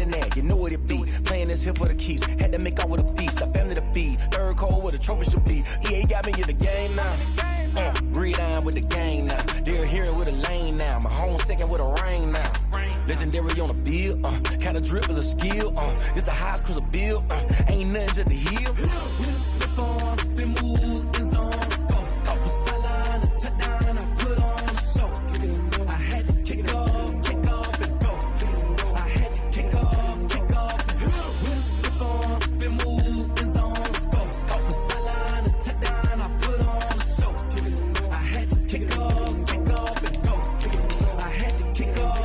grinding that, you know what it be. Playing this here for the keeps, had to make out with a feast, a family to feed. Third cold where the trophy should be. EA got me in the game now. Breed on with the gang now. They're here with a lane now. My home second with a rain now. Legendary on the field, kinda drip is a skill, it's the highest cruiser bill, ain't nothing just to heal. Step on, spin move, in zone, scope. Off the sideline, a touchdown, I put on a show. I had to kick off and go. I had to kick off and go. Step on, spin move, in zone, scope. Off the sideline, a touchdown, I put on a show. I had to kick off and go. I had to kick off.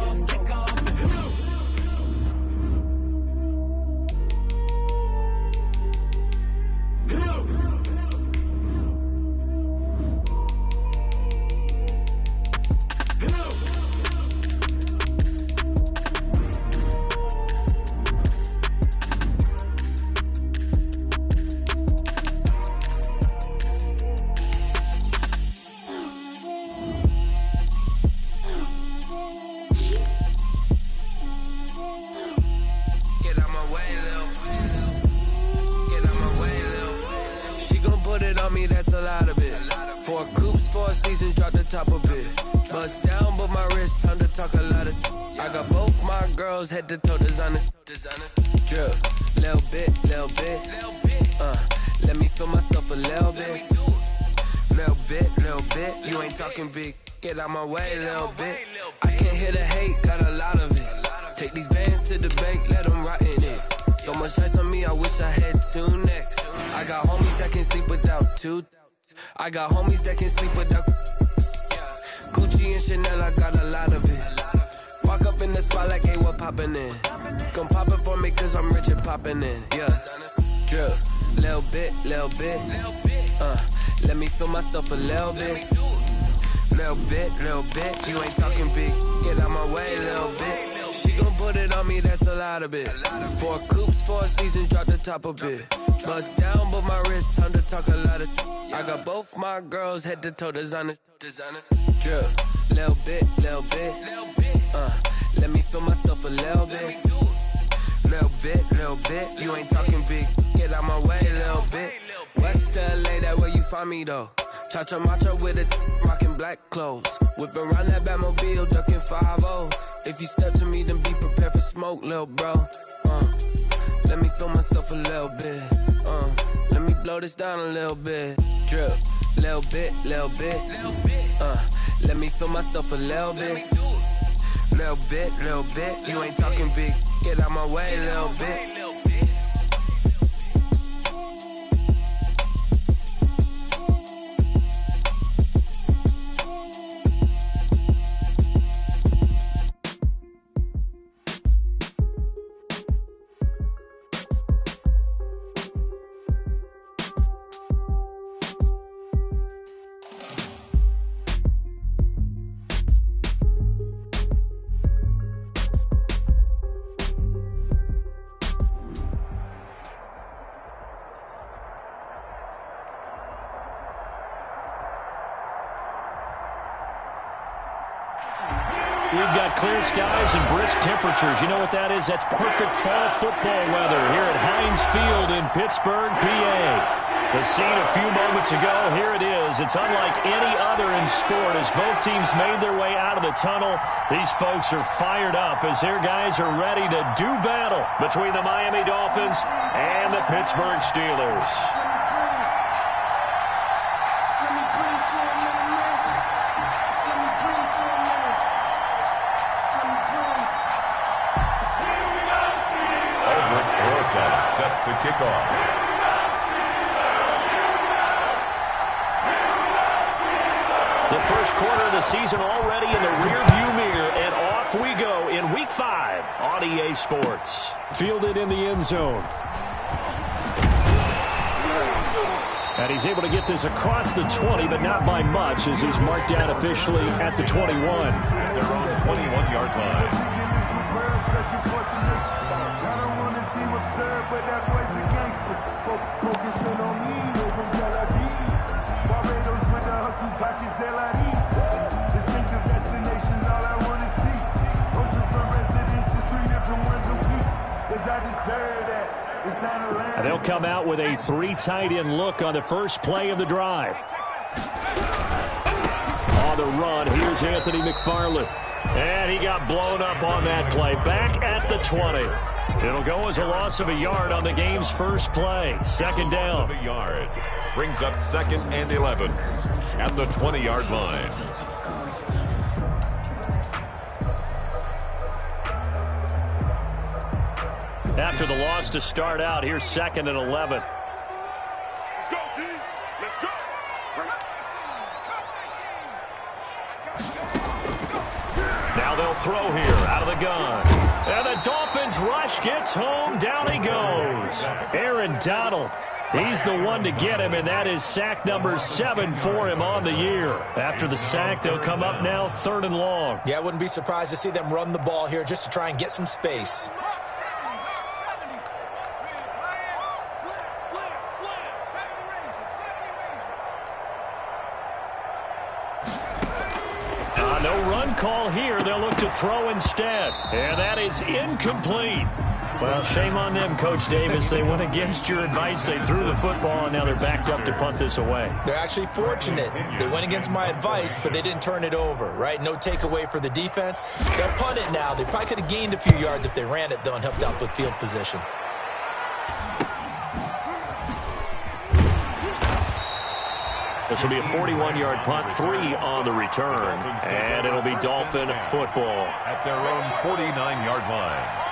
That's a lot of it. 4 coops, 4 seasons, drop the top of it. Bust down, but my wrist, time to talk a lot of. I got both my girls head to toe designer. Drip, little bit. Let me feel myself a little bit. Little bit. You ain't talking big. Get out my way, little bit. I can't hear the hate, got a lot of it. Take these bands to the bank, let them rot in it. So much ice on me, I wish I had 2 necks. I got homies that can sleep without 2. I got homies that can sleep without Gucci and Chanel, I got a lot of it. Walk up in the spot like, hey, what poppin' in? Gon' pop it for me cause I'm rich and poppin' in. Yeah, drip, little bit. Let me feel myself a little bit. Little bit. You ain't talking big, get out my way, little bit. She gon' put it on me, that's a lot of it. 4 coops, 4 seasons, drop the top of it. Bust down, but my wrist, time to talk a lot of. I got both my girls head to toe designer. Drip, little bit. Let me feel myself a little bit. Little bit. You ain't talking big, get out my way, little bit. West LA, that where you find me though. Cha-cha matcha with it, rockin' black clothes. Whip around that Batmobile, ducking 5-0. If you step to me, then be prepared for smoke, lil' bro. Let me feel myself a little bit. Let me blow this down a little bit. Drip, little bit. Let me feel myself a little bit. Little bit. You ain't talking big. Get out my way, little bit. We've got clear skies and brisk temperatures. You know what that is? That's perfect fall football weather here at Heinz Field in Pittsburgh, PA. The scene a few moments ago, here it is. It's unlike any other in sport as both teams made their way out of the tunnel. These folks are fired up as their guys are ready to do battle between the Miami Dolphins and the Pittsburgh Steelers. Set to kick off. The first quarter of the season already in the rearview mirror, and off we go in Week 5 on EA Sports. Fielded in the end zone. And he's able to get this across the 20, but not by much as he's marked down officially at the 21. And they're on the 21-yard line. But that boy's a gangster. Focusing on me, yo, from Tel Aviv. Barbados with the hustle, pockets LIDs. Distinctive destinations, all I want to see. Oceanfront residences, 3 different ones a week. And they'll come out with a 3 tight end look on the first play of the drive. On the run, here's Anthony McFarland. And he got blown up on that play. Back at the 20. It'll go as a loss of a yard on the game's first play. Second down. A yard. Brings up 2nd and 11 at the 20-yard line. After the loss to start out, here's 2nd and 11. Let's go, D. Let's go. Now they'll throw here out of the gun. And the Dolphins rush gets home. Down he goes. Aaron Donald. He's the one to get him, and that is sack number 7 for him on the year. After the sack, they'll come up now 3rd and long. Yeah, I wouldn't be surprised to see them run the ball here just to try and get some space. No run call here. They'll look to throw instead. And that is incomplete. Well, shame on them, Coach Davis. They went against your advice. They threw the football, and now they're backed up to punt this away. They're actually fortunate. They went against my advice, but they didn't turn it over, right? No takeaway for the defense. They'll punt it now. They probably could have gained a few yards if they ran it, though, and helped out with field position. This will be a 41-yard punt, 3 on the return, and it'll be Dolphin football. At their own 49-yard line.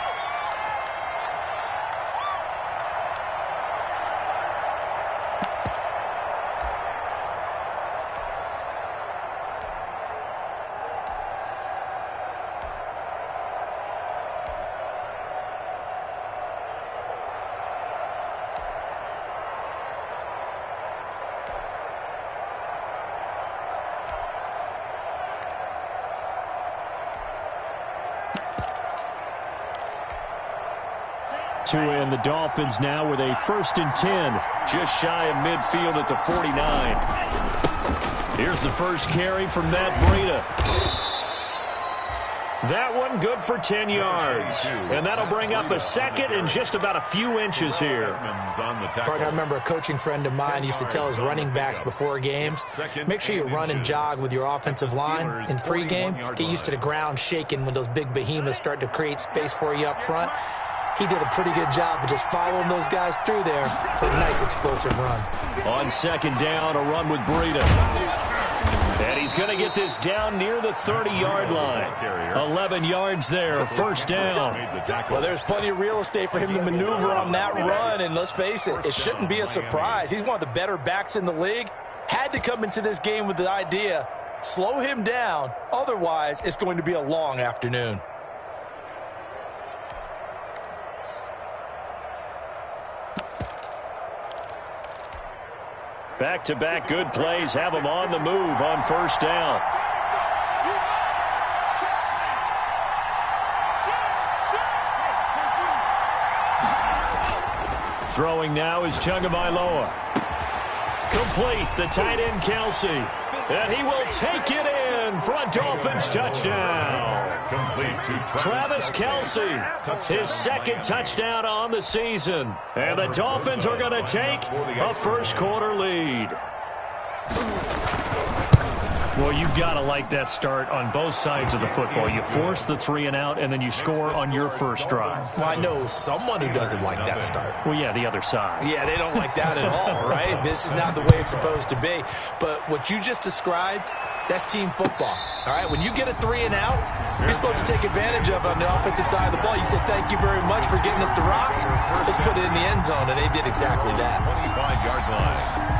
And the Dolphins now with a 1st and 10, just shy of midfield at the 49. Here's the first carry from Matt Breida. That one good for 10 yards. And that'll bring up a 2nd and just about a few inches here. Partner, I remember a coaching friend of mine used to tell his running backs before games, make sure you run and jog with your offensive line in pregame. Get used to the ground shaking when those big behemoths start to create space for you up front. He did a pretty good job of just following those guys through there for a nice explosive run. On 2nd down, a run with Breida. And he's going to get this down near the 30-yard line. 11 yards there, 1st down. Well, there's plenty of real estate for him to maneuver on that run, and let's face it, it shouldn't be a surprise. He's one of the better backs in the league. Had to come into this game with the idea, slow him down, otherwise it's going to be a long afternoon. Back-to-back good plays have him on the move on 1st down. Throwing now is Tagovailoa. Complete, the tight end Kelsey. And he will take it in for a Dolphins touchdown. Travis Kelsey, his 2nd touchdown on the season. And the Dolphins are going to take a 1st quarter lead. Well, you've got to like that start on both sides of the football. You force the 3 and out, and then you score on your first drive. Well, I know someone who doesn't like that start. Well, yeah, the other side. Yeah, they don't like that at all, right? This is not the way it's supposed to be. But what you just described, that's team football, all right? When you get a 3 and out, you're supposed to take advantage of it on the offensive side of the ball. You said, thank you very much for getting us the rock. Let's put it in the end zone, and they did exactly that. 25-yard line.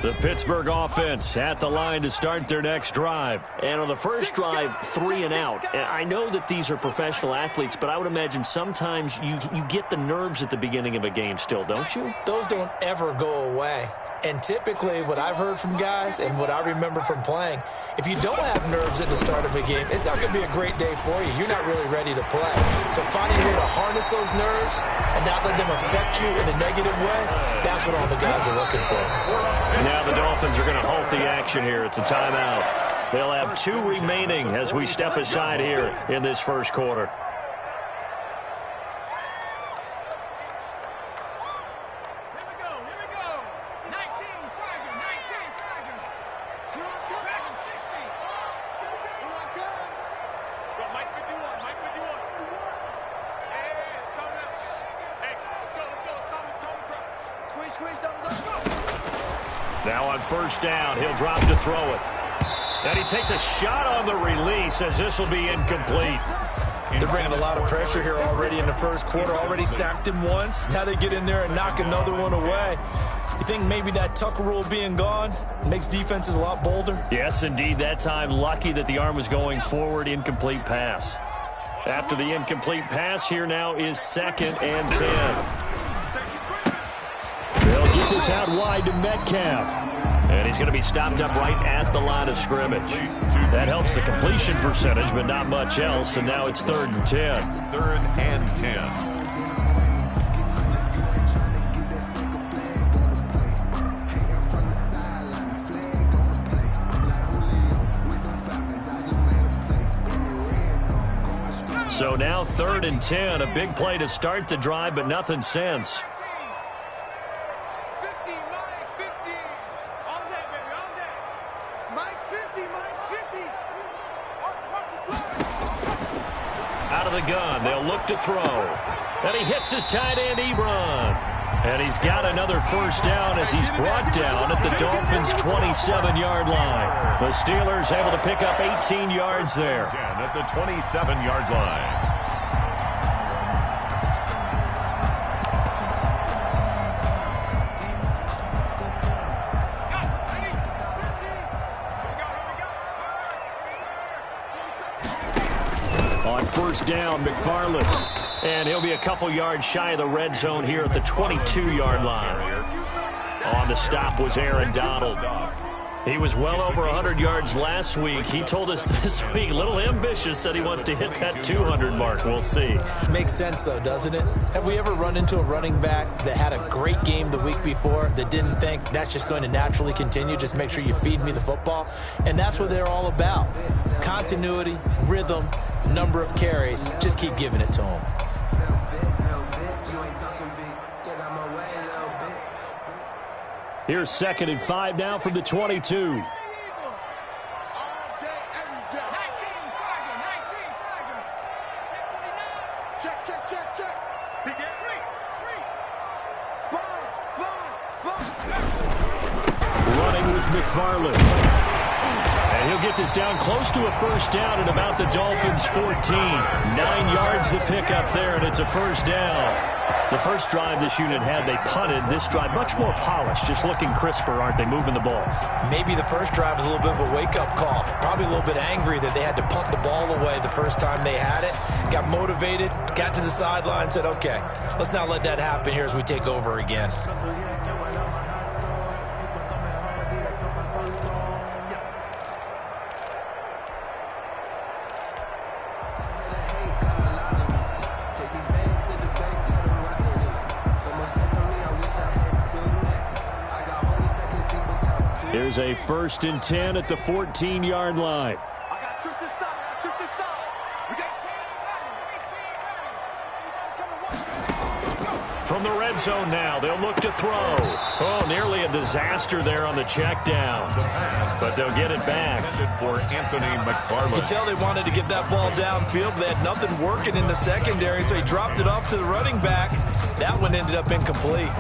The Pittsburgh offense at the line to start their next drive. And on the first drive, 3 and out. And I know that these are professional athletes, but I would imagine sometimes you get the nerves at the beginning of a game still, don't you? Those don't ever go away. And typically what I've heard from guys and what I remember from playing, if you don't have nerves at the start of a game, it's not going to be a great day for you. You're not really ready to play. So finding a way to harness those nerves and not let them affect you in a negative way, that's what all the guys are looking for. And now the Dolphins are going to halt the action here. It's a timeout. They'll have 2 remaining as we step aside here in this first quarter. Now on first down, he'll drop to throw it. And he takes a shot on the release as this will be incomplete. They're bringing a lot of pressure here already in the first quarter. Already sacked him once. Now they get in there and knock another one away. You think maybe that Tucker rule being gone makes defenses a lot bolder? Yes, indeed. That time, lucky that the arm was going forward. Incomplete pass. After the incomplete pass, here now is 2nd and 10. They'll get this out wide to Metcalf. And he's going to be stopped up right at the line of scrimmage. That helps the completion percentage, but not much else. And now it's 3rd and 10. 3rd and 10. So now 3rd and 10. A big play to start the drive, but nothing since. Out of the gun, they'll look to throw. And he hits his tight end, Ebron. And he's got another first down as he's brought down at the Dolphins' 27-yard line. The Steelers able to pick up 18 yards there. 10 at the 27-yard line. On first down, McFarland. And he'll be a couple yards shy of the red zone here at the 22-yard line. On the stop was Aaron Donald. He was well over 100 yards last week. He told us this week, a little ambitious, said he wants to hit that 200 mark. We'll see. Makes sense, though, doesn't it? Have we ever run into a running back that had a great game the week before that didn't think that's just going to naturally continue? Just make sure you feed me the football. And that's what they're all about. Continuity, rhythm, number of carries. Just keep giving it to them. Here's 2nd and 5 now from the 22. Running with McFarland. And he'll get this down close to a first down at about the Dolphins' 14. 9 yards to pick up there, and it's a first down. The first drive this unit had, they punted. This drive, much more polished, just looking crisper, aren't they, moving the ball? Maybe the first drive was a little bit of a wake-up call. Probably a little bit angry that they had to punt the ball away the first time they had it. Got motivated, got to the sideline, said, okay, let's not let that happen here as we take over again. Here's a 1st and 10 at the 14-yard line. From the red zone now, they'll look to throw. Oh, nearly a disaster there on the check down. But they'll get it back. For Anthony McFarland. You could tell they wanted to get that ball downfield, but they had nothing working in the secondary, so he dropped it off to the running back. That one ended up incomplete.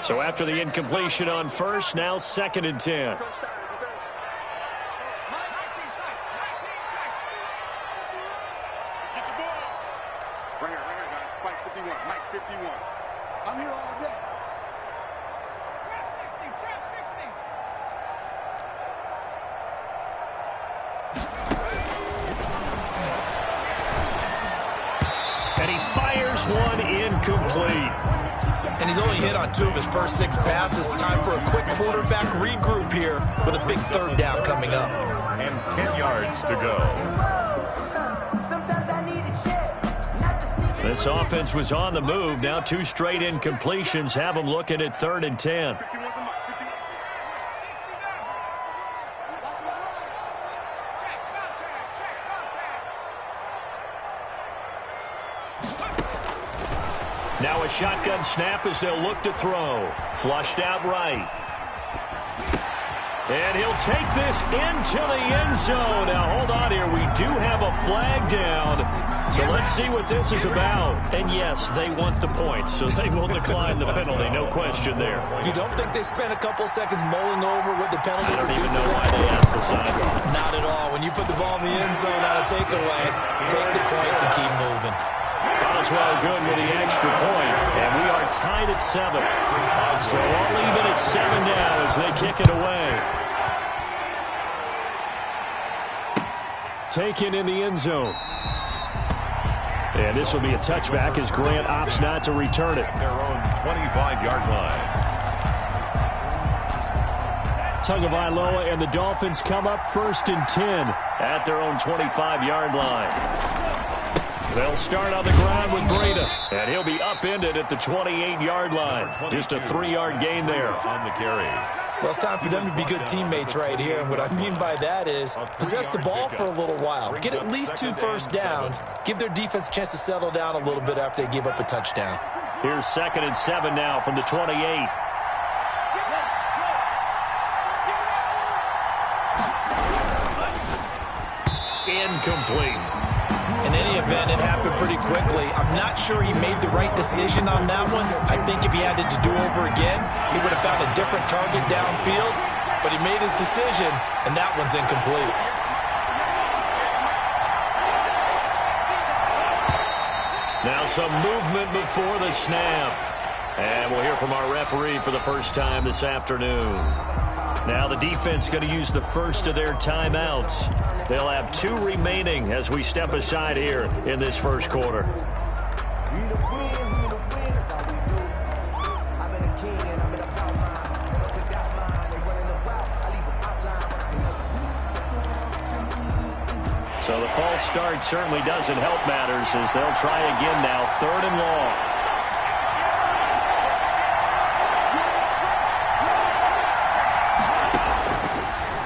So after the incompletion on first, now 2nd and 10. incomplete. And he's only hit on 2 of his first 6 passes. Time for a quick quarterback regroup here with a big 3rd down coming up. And 10 yards to go. This offense was on the move. Now 2 straight incompletions have them looking at 3rd and 10. Now a shotgun snap as they'll look to throw. Flushed out right. And he'll take this into the end zone. Now, hold on here. We do have a flag down. So let's see what this is about. And, yes, they want the points, so they will decline the penalty. No question there. You don't think they spent a couple seconds mulling over what the penalty I don't even know why they asked the sideline. Not at all. When you put the ball in the end zone on a takeaway, take the points and keep moving. Boswell good with the extra point, and we are tied at 7. So all even at 7 now as they kick it away. Taken in the end zone. And this will be a touchback as Grant opts not to return it. Their own 25-yard line. Tagovailoa and the Dolphins come up 1st and 10 at their own 25-yard line. They'll start on the ground with Breda, and he'll be upended at the 28-yard line. Just a 3-yard gain there. On the carry. Well, it's time for them to be good teammates right here. And what I mean by that is possess the ball for a little while. Get at least 2 first downs. Give their defense a chance to settle down a little bit after they give up a touchdown. Here's 2nd and 7 now from the 28. Incomplete. In any event, it happened pretty quickly. I'm not sure he made the right decision on that one. I think if he had to do over again, he would have found a different target downfield. But he made his decision, and that one's incomplete. Now some movement before the snap. And we'll hear from our referee for the first time this afternoon. Now the defense going to use the first of their timeouts. They'll have 2 remaining as we step aside here in this first quarter. So the false start certainly doesn't help matters as they'll try again now, 3rd and long.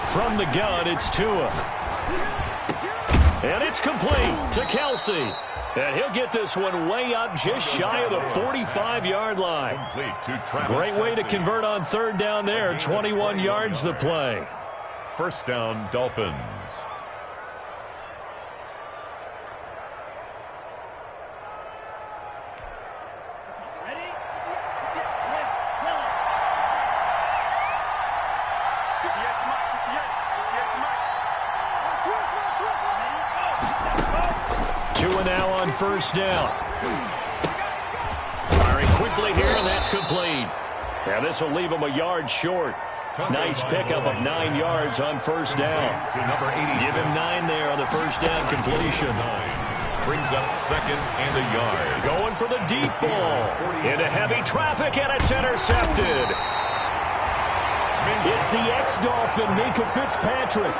From the gun, it's Tua. And it's complete to Kelsey. And he'll get this one way up just shy of the 45-yard line. Great way to convert on 3rd down there. 21 yards the play. First down, Dolphins. First down. Firing quickly here, and that's complete. And this will leave him a yard short. Nice pickup of 9 yards on first down. Give him 9 there on the first down completion. Brings up 2nd and a yard. Going for the deep ball. Into heavy traffic, and it's intercepted. It's the ex-Dolphin, Minka Fitzpatrick.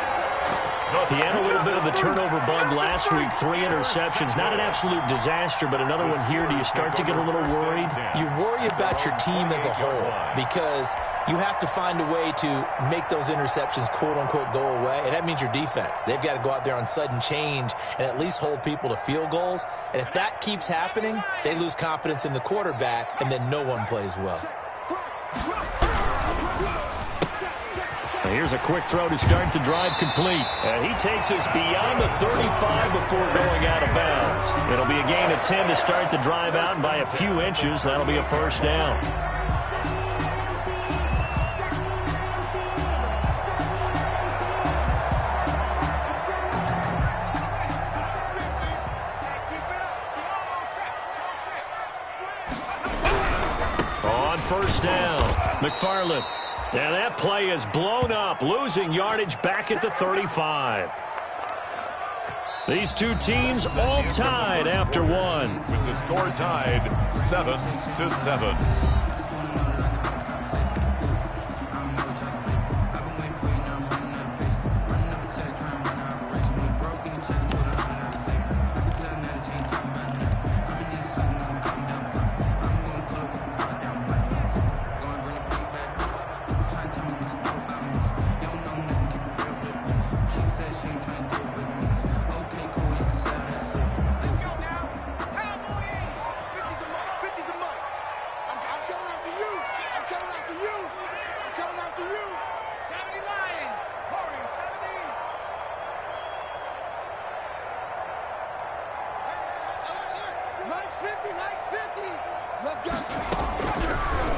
He had a little bit of the turnover bug last week, 3 interceptions. Not an absolute disaster, but another one here. Do you start to get a little worried? You worry about your team as a whole because you have to find a way to make those interceptions, quote-unquote, go away, and that means your defense. They've got to go out there on sudden change and at least hold people to field goals. And if that keeps happening, they lose confidence in the quarterback, and then no one plays well. Here's a quick throw to start the drive complete. And he takes us beyond the 35 before going out of bounds. It'll be a gain of 10 to start the drive out, and by a few inches, that'll be a first down. On first down, McFarland. And that play is blown up, losing yardage back at the 35. These two teams all tied after one. With the score tied 7-7.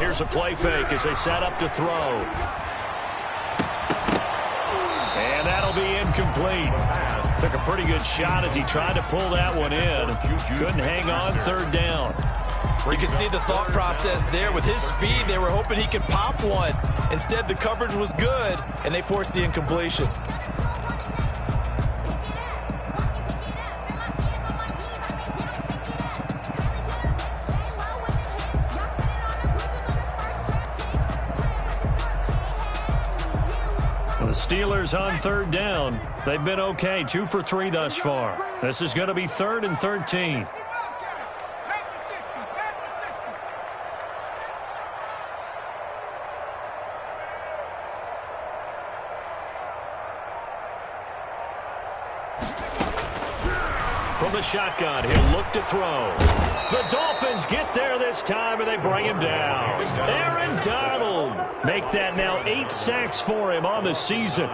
Here's a play fake as they set up to throw. And that'll be incomplete. Took a pretty good shot as he tried to pull that one in. Couldn't hang on, third down. You can see the thought process there. With his speed, they were hoping he could pop one. Instead, the coverage was good, and they forced the incompletion. The Steelers on third down. They've been okay, 2 for 3 thus far. This is going to be 3rd and 13. From the shotgun, he'll look to throw. The Dolphins get there this time, and they bring him down. Aaron Donald make that now 8 sacks for him on the season.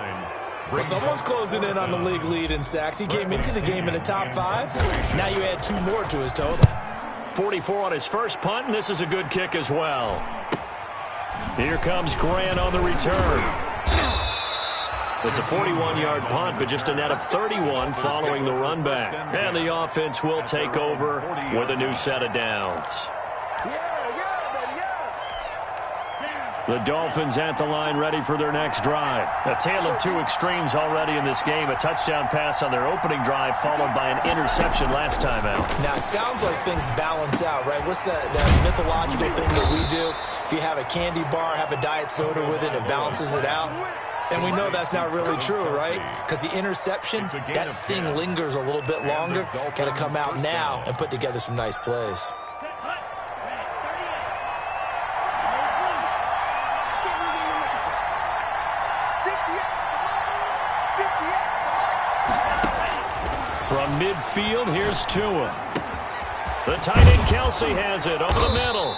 Well, someone's closing in on the league lead in sacks. He came into the game in the top 5. Now you add 2 more to his total. 44 on his first punt, and this is a good kick as well. Here comes Grant on the return. It's a 41-yard punt, but just a net of 31 following the run back. And the offense will take over with a new set of downs. The Dolphins at the line ready for their next drive. A tale of 2 extremes already in this game. A touchdown pass on their opening drive followed by an interception last time out. Now, it sounds like things balance out, right? What's that mythological thing that we do? If you have a candy bar, have a diet soda with it, it balances it out. And we know that's not really true, right? Because the interception, that sting lingers a little bit longer. Got to come out now and put together some nice plays. From midfield, here's Tua. The tight end Kelsey has it over the middle.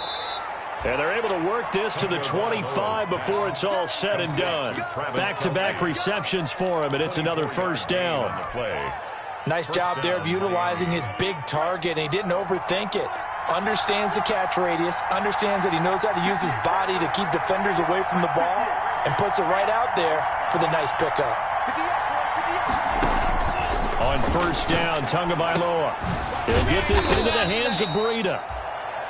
And they're able to work this to the 25 before it's all said and done. Back-to-back receptions for him, and it's another first down. Nice job there of utilizing his big target, and he didn't overthink it. Understands the catch radius, understands that he knows how to use his body to keep defenders away from the ball, and puts it right out there for the nice pickup. On first down, Tagovailoa. He'll get this into the hands of Breida.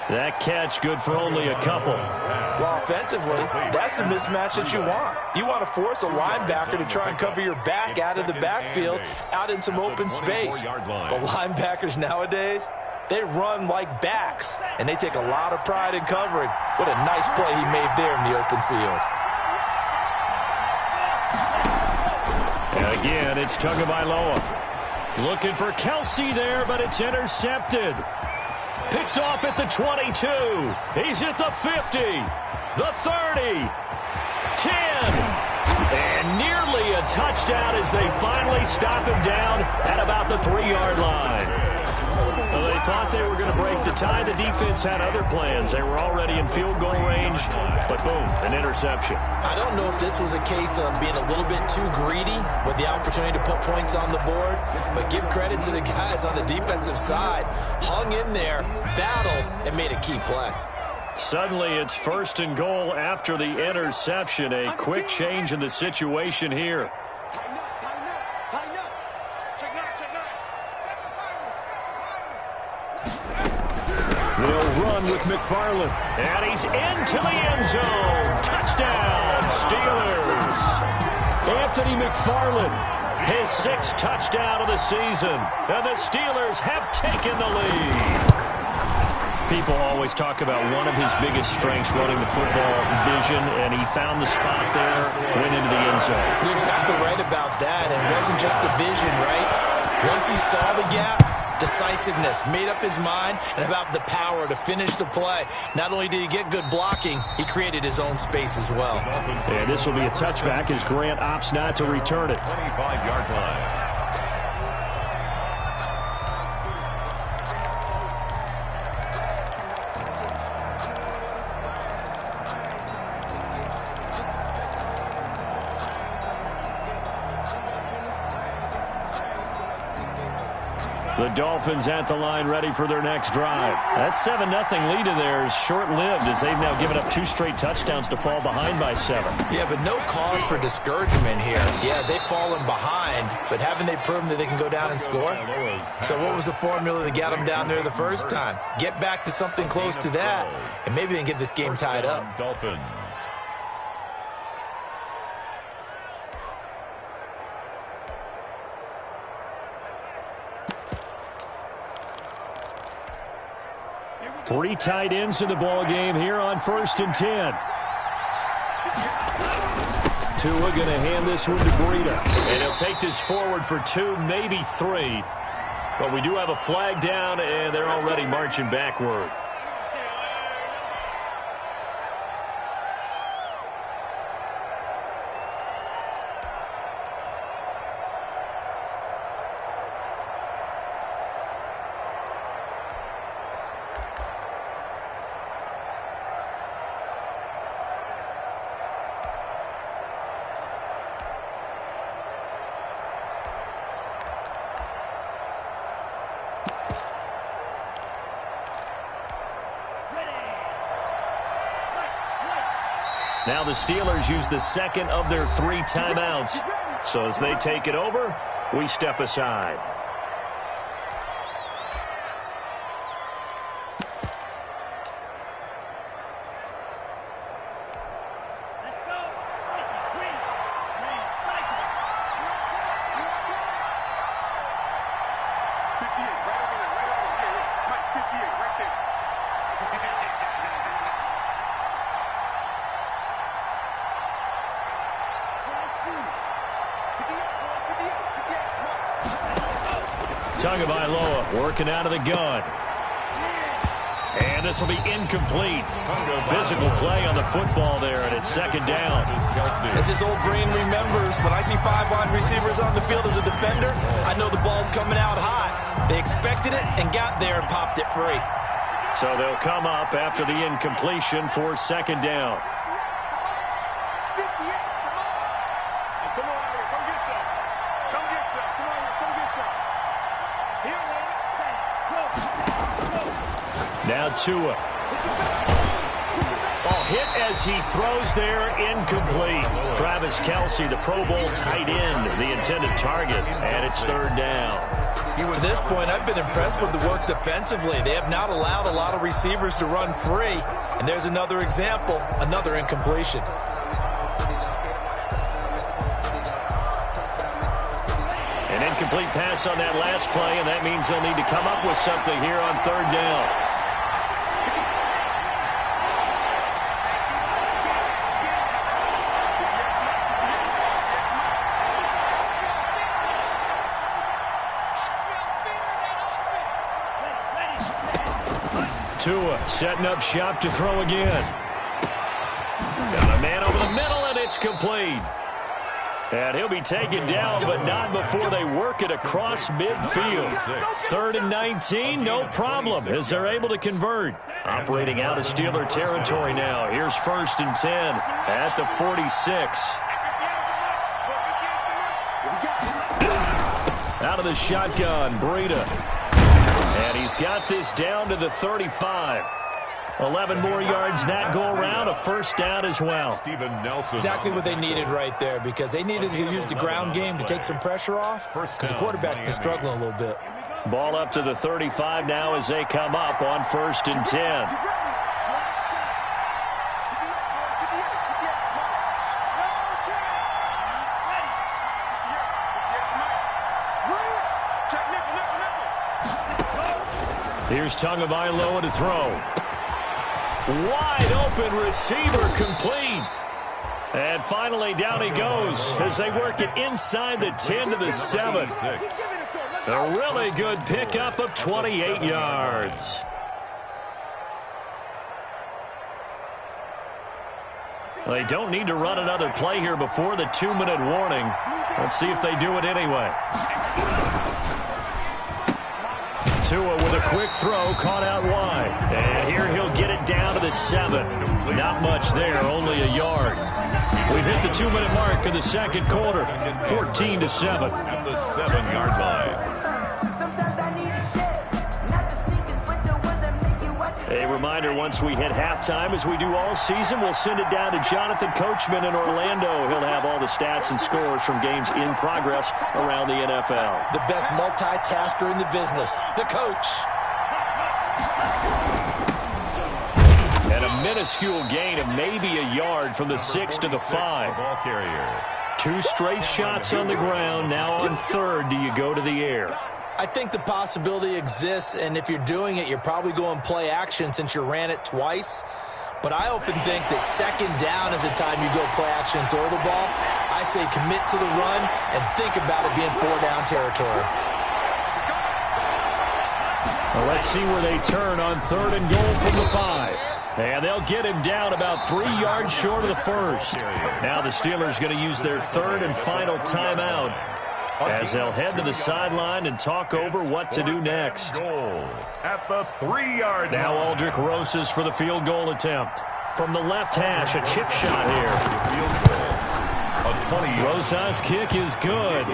That catch good for only a couple. Well, offensively, that's the mismatch that you want. You want to force a linebacker to try and cover your back out of the backfield, out in some open space. But linebackers nowadays, they run like backs, and they take a lot of pride in covering. What a nice play he made there in the open field. And again, it's Tagovailoa. Looking for Kelsey there, but it's intercepted. Picked off at the 22. He's at the 50, the 30, 10, and nearly a touchdown as they finally stop him down at about the 3-yard line. Well, they thought they were going to break the tie. The defense had other plans. They were already in field goal range, but boom, an interception. I don't know if this was a case of being a little bit too greedy with the opportunity to put points on the board, but give credit to the guys on the defensive side. Hung in there, battled, and made a key play. Suddenly, it's 1st and goal after the interception. A quick change in the situation here. They'll run with McFarland. And he's into the end zone. Touchdown, Steelers. Anthony McFarland his 6th touchdown of the season. And the Steelers have taken the lead. People always talk about one of his biggest strengths running the football, vision, and he found the spot there, went into the end zone. You're exactly right about that. It wasn't just the vision, right? Once he saw the gap, decisiveness, made up his mind, and about the power to finish the play. Not only did he get good blocking, he created his own space as well. And this will be a touchback as Grant opts not to return it. 25-yard line. The Dolphins at the line ready for their next drive. That 7-0 lead of theirs short-lived as they've now given up 2 straight touchdowns to fall behind by 7. Yeah, but no cause for discouragement here. Yeah, they've fallen behind, but haven't they proven that they can go down and score? So what was the formula that got them down there the first time? Get back to something close to that, and maybe they can get this game tied up. Dolphins. Three tight ends in the ball game here on 1st and 10. Tua going to hand this one to Breida. And he'll take this forward for 2, maybe 3. But we do have a flag down, and they're already marching backward. Now the Steelers use the 2nd of their 3 timeouts. So as they take it over, we step aside. Tagovailoa working out of the gun. And this will be incomplete. Physical play on the football there, and it's 2nd down. As his old brain remembers, when I see 5 wide receivers on the field as a defender, I know the ball's coming out high. They expected it and got there and popped it free. So they'll come up after the incompletion for 2nd down. Now Tua. Hit as he throws there, incomplete. Travis Kelce, the Pro Bowl tight end, the intended target, and it's 3rd down. To this point, I've been impressed with the work defensively. They have not allowed a lot of receivers to run free, and there's another example, another incompletion. An incomplete pass on that last play, and that means they'll need to come up with something here on 3rd down. Tua setting up shop to throw again. Got a man over the middle, and it's complete. And he'll be taken down, but not before they work it across midfield. 3rd and 19, no problem, as they're able to convert. Operating out of Steeler territory now. Here's 1st and 10 at the 46. Out of the shotgun, Breida. And he's got this down to the 35. 11 more yards that go around, a 1st down as well. Exactly what they needed right there, because they needed to use the ground game to take some pressure off, because the quarterback's been struggling a little bit. Ball up to the 35 now as they come up on 1st and 10. Here's Tagovailoa to throw. Wide open receiver, complete. And finally down he goes as they work it inside the 10 to the 7. A really good pickup of 28 yards. They don't need to run another play here before the 2-minute warning. Let's see if they do it anyway. Tua with a quick throw, caught out wide. And here he'll get it down to the 7. Not much there, only a yard. We've hit the 2-minute mark of the second quarter, 14-7. At the 7-yard line. A reminder, once we hit halftime, as we do all season, we'll send it down to Jonathan Coachman in Orlando. He'll have all the stats and scores from games in progress around the NFL. The best multitasker in the business, the coach. And a minuscule gain of maybe a yard from the 6 to the 5. Ball carrier. 2 straight shots on the ground. Now on third, do you go to the air? I think the possibility exists, and if you're doing it, you're probably going play action since you ran it twice. But I often think that second down is the time you go play action and throw the ball. I say commit to the run and think about it being 4-down territory. Well, let's see where they turn on third and goal from the 5. And they'll get him down about 3 yards short of the first. Now the Steelers going to use their third and final timeout as they'll head to the sideline and talk over what to do next. Goal at the 3-yard line. Now Aldrick Rosas for the field goal attempt. From the left hash, a chip shot here. Rosas' kick is good.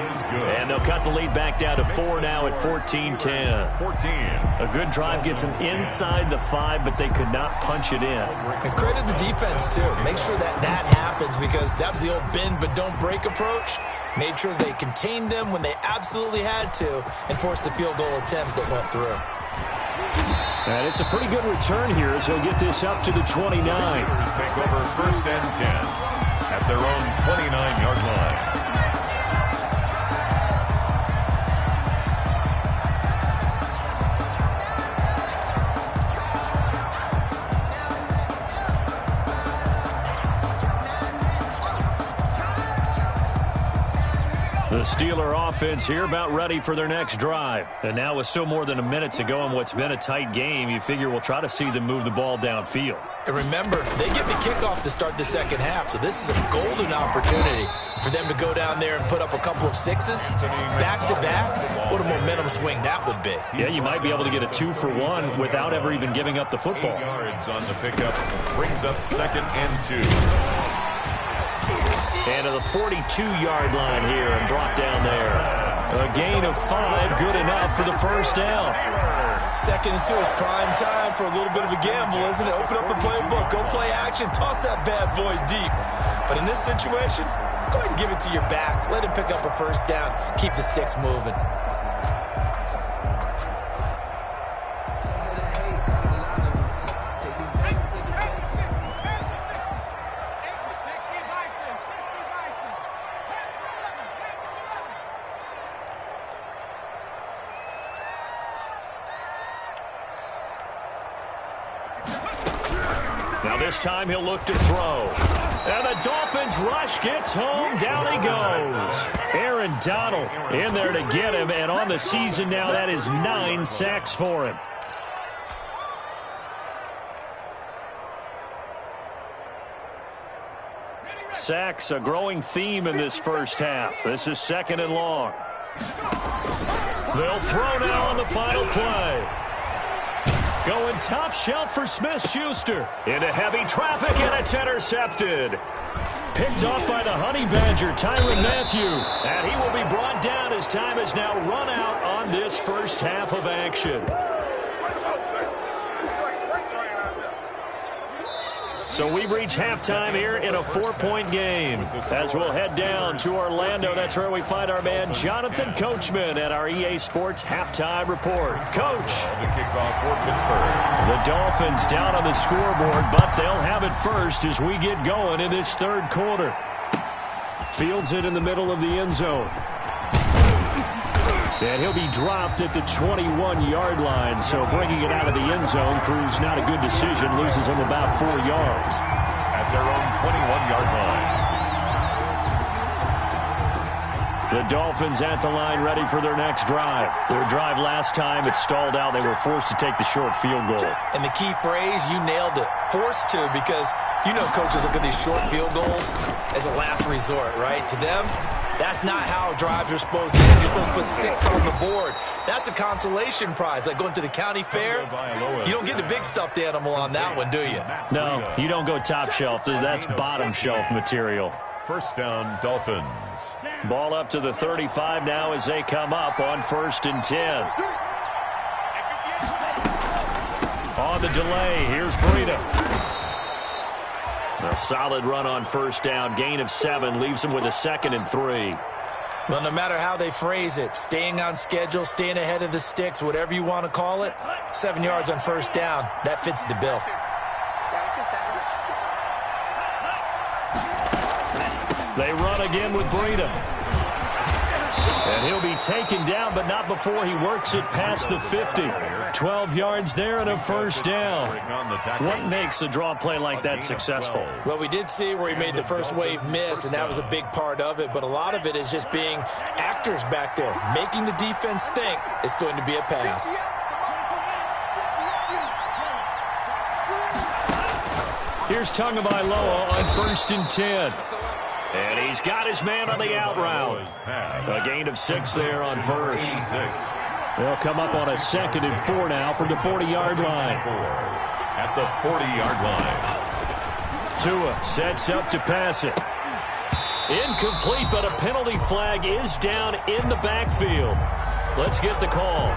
And they'll cut the lead back down to 4 now at 14-10. A good drive gets them inside the 5, but they could not punch it in. And credit the defense, too. Make sure that happens, because that was the old bend but don't break approach. Made sure they contained them when they absolutely had to and forced the field goal attempt that went through. And it's a pretty good return here as he'll get this up to the 29. Take over first and 10 at their own 29-yard line. The Steeler offense here about ready for their next drive. And now with still more than a minute to go in what's been a tight game, you figure we'll try to see them move the ball downfield. And remember, they get the kickoff to start the second half, so this is a golden opportunity for them to go down there and put up a couple of sixes back-to-back. What a momentum swing that would be. Yeah, you might be able to get a 2-for-1 without ever even giving up the football. 8 yards on the pickup brings up second and 2. And to the 42-yard line here and brought down there. A gain of 5, good enough for the first down. Second and 2 is prime time for a little bit of a gamble, isn't it? Open up the playbook, go play action, toss that bad boy deep. But in this situation, go ahead and give it to your back. Let him pick up a first down. Keep the sticks moving. Now this time he'll look to throw. And the Dolphins rush gets home. Down he goes. Aaron Donald in there to get him. And on the season now, that is 9 sacks for him. Sacks, a growing theme in this first half. This is second and long. They'll throw now on the final play. Going top shelf for Smith-Schuster. Into heavy traffic, and it's intercepted. Picked off by the Honey Badger, Tyrann Mathieu. And he will be brought down as time has now run out on this first half of action. So we've reached halftime here in a 4-point game. As we'll head down to Orlando, that's where we find our man Jonathan Coachman at our EA Sports Halftime Report. Coach. The kickoff for Pittsburgh. The Dolphins down on the scoreboard, but they'll have it first as we get going in this third quarter. Fields it in the middle of the end zone. And he'll be dropped at the 21-yard line. So bringing it out of the end zone proves not a good decision. Loses him about 4 yards. At their own 21-yard line. The Dolphins at the line ready for their next drive. Their drive last time, it stalled out. They were forced to take the short field goal. And the key phrase, you nailed it. Forced to, because you know coaches look at these short field goals as a last resort, right? To them, that's not how drives are supposed to be. You're supposed to put 6 on the board. That's a consolation prize. Like going to the county fair, you don't get the big stuffed animal on that one, do you? No, you don't go top shelf. That's bottom shelf material. First down, Dolphins. Ball up to the 35 now as they come up on 1st and 10. On the delay, here's Breida. A solid run on 1st down. Gain of 7 leaves him with a 2nd and 3. Well, no matter how they phrase it, staying on schedule, staying ahead of the sticks, whatever you want to call it, 7 yards on 1st down, that fits the bill. They run again with Breida. And he'll be taken down, but not before he works it past the 50. 12 yards there and a 1st down. What makes a draw play like that successful? Well, we did see where he made the first wave miss, and that was a big part of it. But a lot of it is just being actors back there, making the defense think it's going to be a pass. Here's Tagovailoa on 1st and 10. And he's got his man on the out route. A gain of 6 there on 1st. They'll come up on a 2nd and 4 now from the 40-yard line. At the 40-yard line. Tua sets up to pass it. Incomplete, but a penalty flag is down in the backfield. Let's get the call.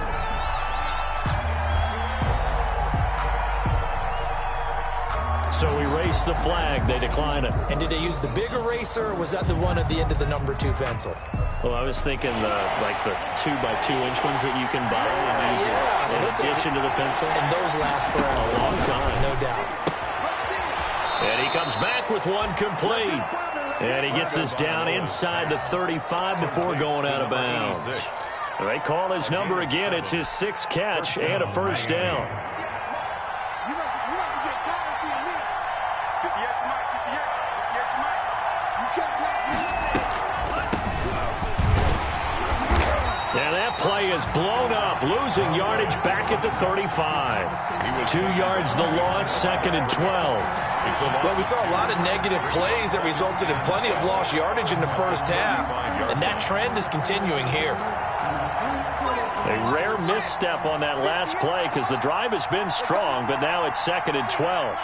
So we race the flag. They decline it. And did they use the big eraser, or was that the one at the end of the number 2 pencil? Well, I was thinking the 2x2-inch ones that you can buy and use in addition to the pencil. And those last for a long time. No doubt. And he comes back with one complete. And he gets us down inside the 35 before going out of bounds. They call his number again. It's his 6th catch and a 1st down. And that play is blown up, losing yardage back at the 35. 2 yards the loss, 2nd and 12. Well, we saw a lot of negative plays that resulted in plenty of lost yardage in the first half, and that trend is continuing here. A rare misstep on that last play because the drive has been strong, but now it's 2nd and 12.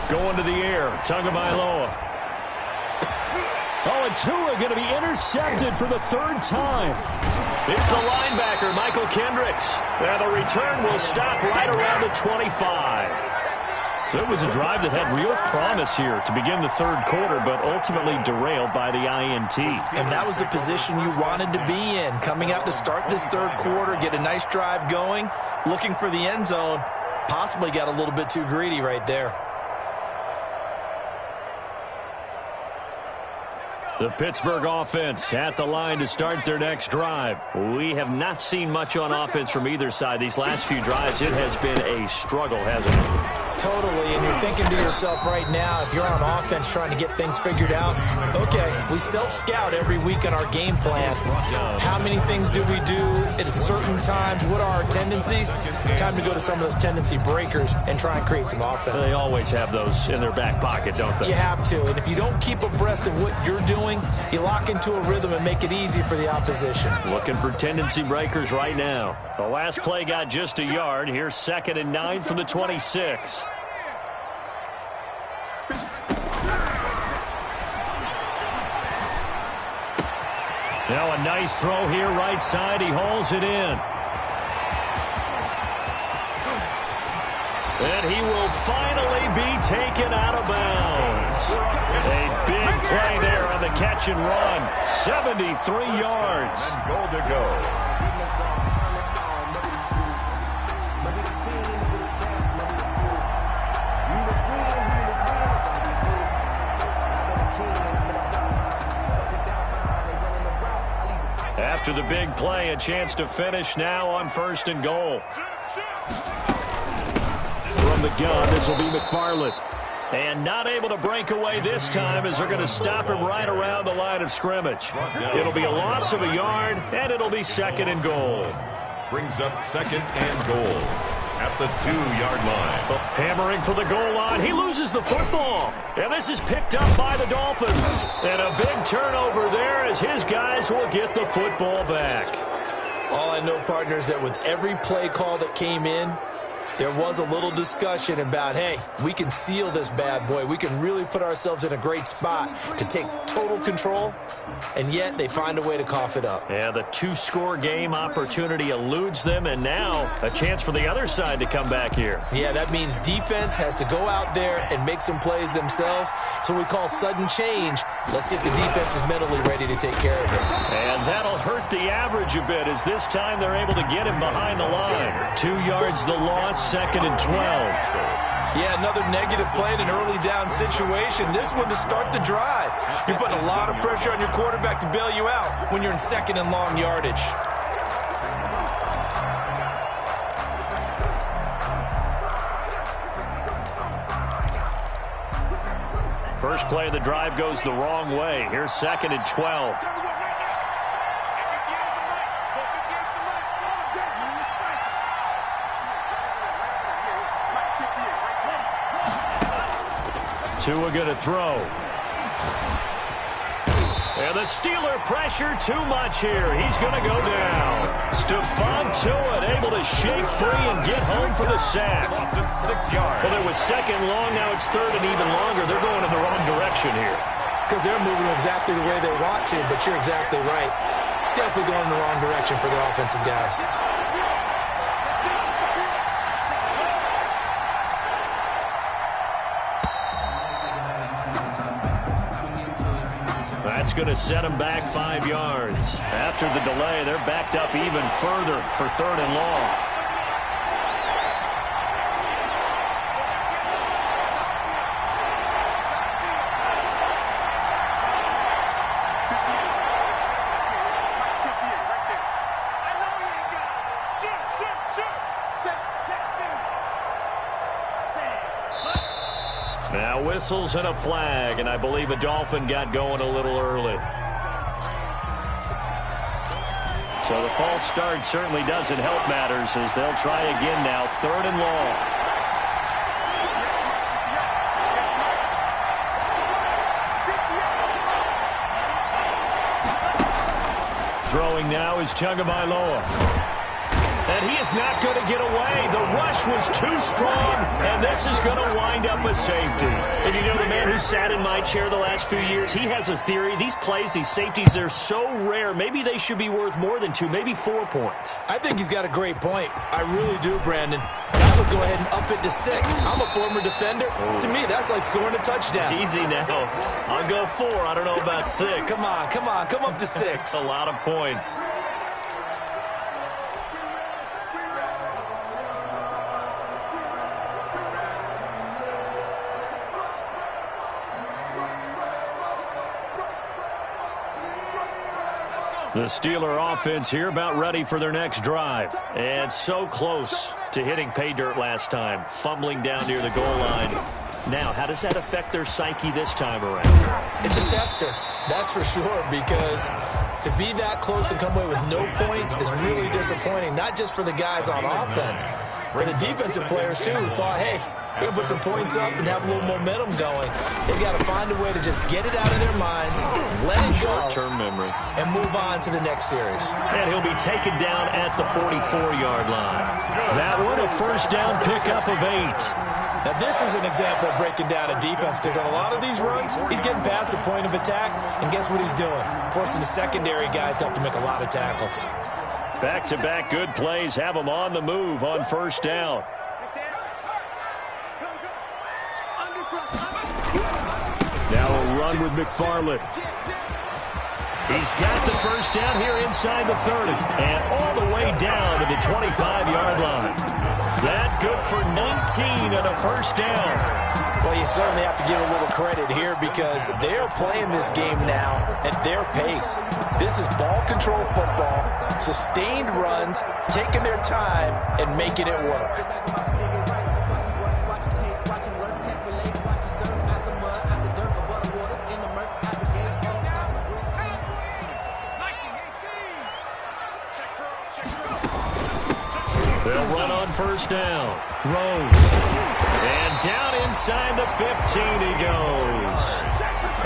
Going to the air, Tagovailoa. Oh, and Tua going to be intercepted for the 3rd time. It's the linebacker, Michael Kendricks. And the return will stop right around the 25. So it was a drive that had real promise here to begin the 3rd quarter, but ultimately derailed by the INT. And that was the position you wanted to be in, coming out to start this 3rd quarter, get a nice drive going, looking for the end zone. Possibly got a little bit too greedy right there. The Pittsburgh offense at the line to start their next drive. We have not seen much on offense from either side. These last few drives, it has been a struggle, hasn't it? Totally, and you're thinking to yourself right now, if you're on offense trying to get things figured out, okay, we self-scout every week on our game plan. How many things do we do at certain times? What are our tendencies? Time to go to some of those tendency breakers and try and create some offense. They always have those in their back pocket, don't they? You have to, and if you don't keep abreast of what you're doing, you lock into a rhythm and make it easy for the opposition. Looking for tendency breakers right now. The last play got just a yard. Here's 2nd and 9 from the 26. Now a nice throw here right side. He hauls it in. And he will finally be taken out of bounds. A big play there on the catch catch and run. 73 yards. And goal to go. After the big play, a chance to finish now on 1st and goal. From the gun, this will be McFarland. And not able to break away this time as they're going to stop him right around the line of scrimmage. It'll be a loss of a yard, and it'll be 2nd and goal. Brings up 2nd and goal at the 2-yard line. Hammering for the goal line. He loses the football. And this is picked up by the Dolphins. And a big turnover there as his guys will get the football back. All I know, partners, that with every play call that came in, there was a little discussion about, hey, we can seal this bad boy. We can really put ourselves in a great spot to take total control, and yet they find a way to cough it up. Yeah, the 2-score game opportunity eludes them, and now a chance for the other side to come back here. Yeah, that means defense has to go out there and make some plays themselves. So we call sudden change. Let's see if the defense is mentally ready to take care of it. And that'll hurt the average a bit as this time they're able to get him behind the line. 2 yards the loss. 2nd and 12. Yeah, another negative play in an early down situation. This one to start the drive. You're putting a lot of pressure on your quarterback to bail you out when you're in 2nd and long yardage. First play of the drive goes the wrong way. Here's 2nd and 12. Tua going to throw. And the Steeler pressure too much here. He's going to go down. Stephon Tua able to shake free and get home for the sack. 6 yards. Well, it was 2nd long. Now it's 3rd and even longer. They're going in the wrong direction here. Because they're moving exactly the way they want to, but you're exactly right. Definitely going in the wrong direction for the offensive guys. That's going to set them back 5 yards. After the delay, they're backed up even further for 3rd and long. Now whistles and a flag, and I believe a Dolphin got going a little early. So the false start certainly doesn't help matters as they'll try again now, 3rd and long. Throwing now is Tagovailoa. And he is not going to get away. The rush was too strong, and this is going to wind up a safety. And you know, the man who sat in my chair the last few years, he has a theory. These plays, these safeties, they're so rare. Maybe they should be worth more than 2, maybe 4 points. I think he's got a great point. I really do, Brandon. I would go ahead and up it to 6. I'm a former defender. To me, that's like scoring a touchdown. Easy now. I'll go 4. I don't know about 6. Come on. Come up to 6. A lot of points. The Steeler offense here about ready for their next drive. And so close to hitting pay dirt last time. Fumbling down near the goal line. Now, how does that affect their psyche this time around? It's a tester, that's for sure, because to be that close and come away with no points is really disappointing, not just for the guys on offense, but the defensive players, too, who thought, hey, we're going to put some points up and have a little momentum going. They've got to find a way to just get it out of their minds, let it go, short-term memory, and move on to the next series. And he'll be taken down at the 44-yard line. That one, a first down pickup of 8. Now, this is an example of breaking down a defense because on a lot of these runs, he's getting past the point of attack, and guess what he's doing? Forcing the secondary guys to have to make a lot of tackles. Back-to-back good plays have them on the move on first down. Now a run with McFarland. He's got the first down here inside the 30 and all the way down to the 25-yard line. That good for 19 and a first down. Well, you certainly have to give a little credit here because they're playing this game now at their pace. This is ball control football, sustained runs, taking their time and making it work. They'll run on first down. Rose. And down inside the 15 he goes.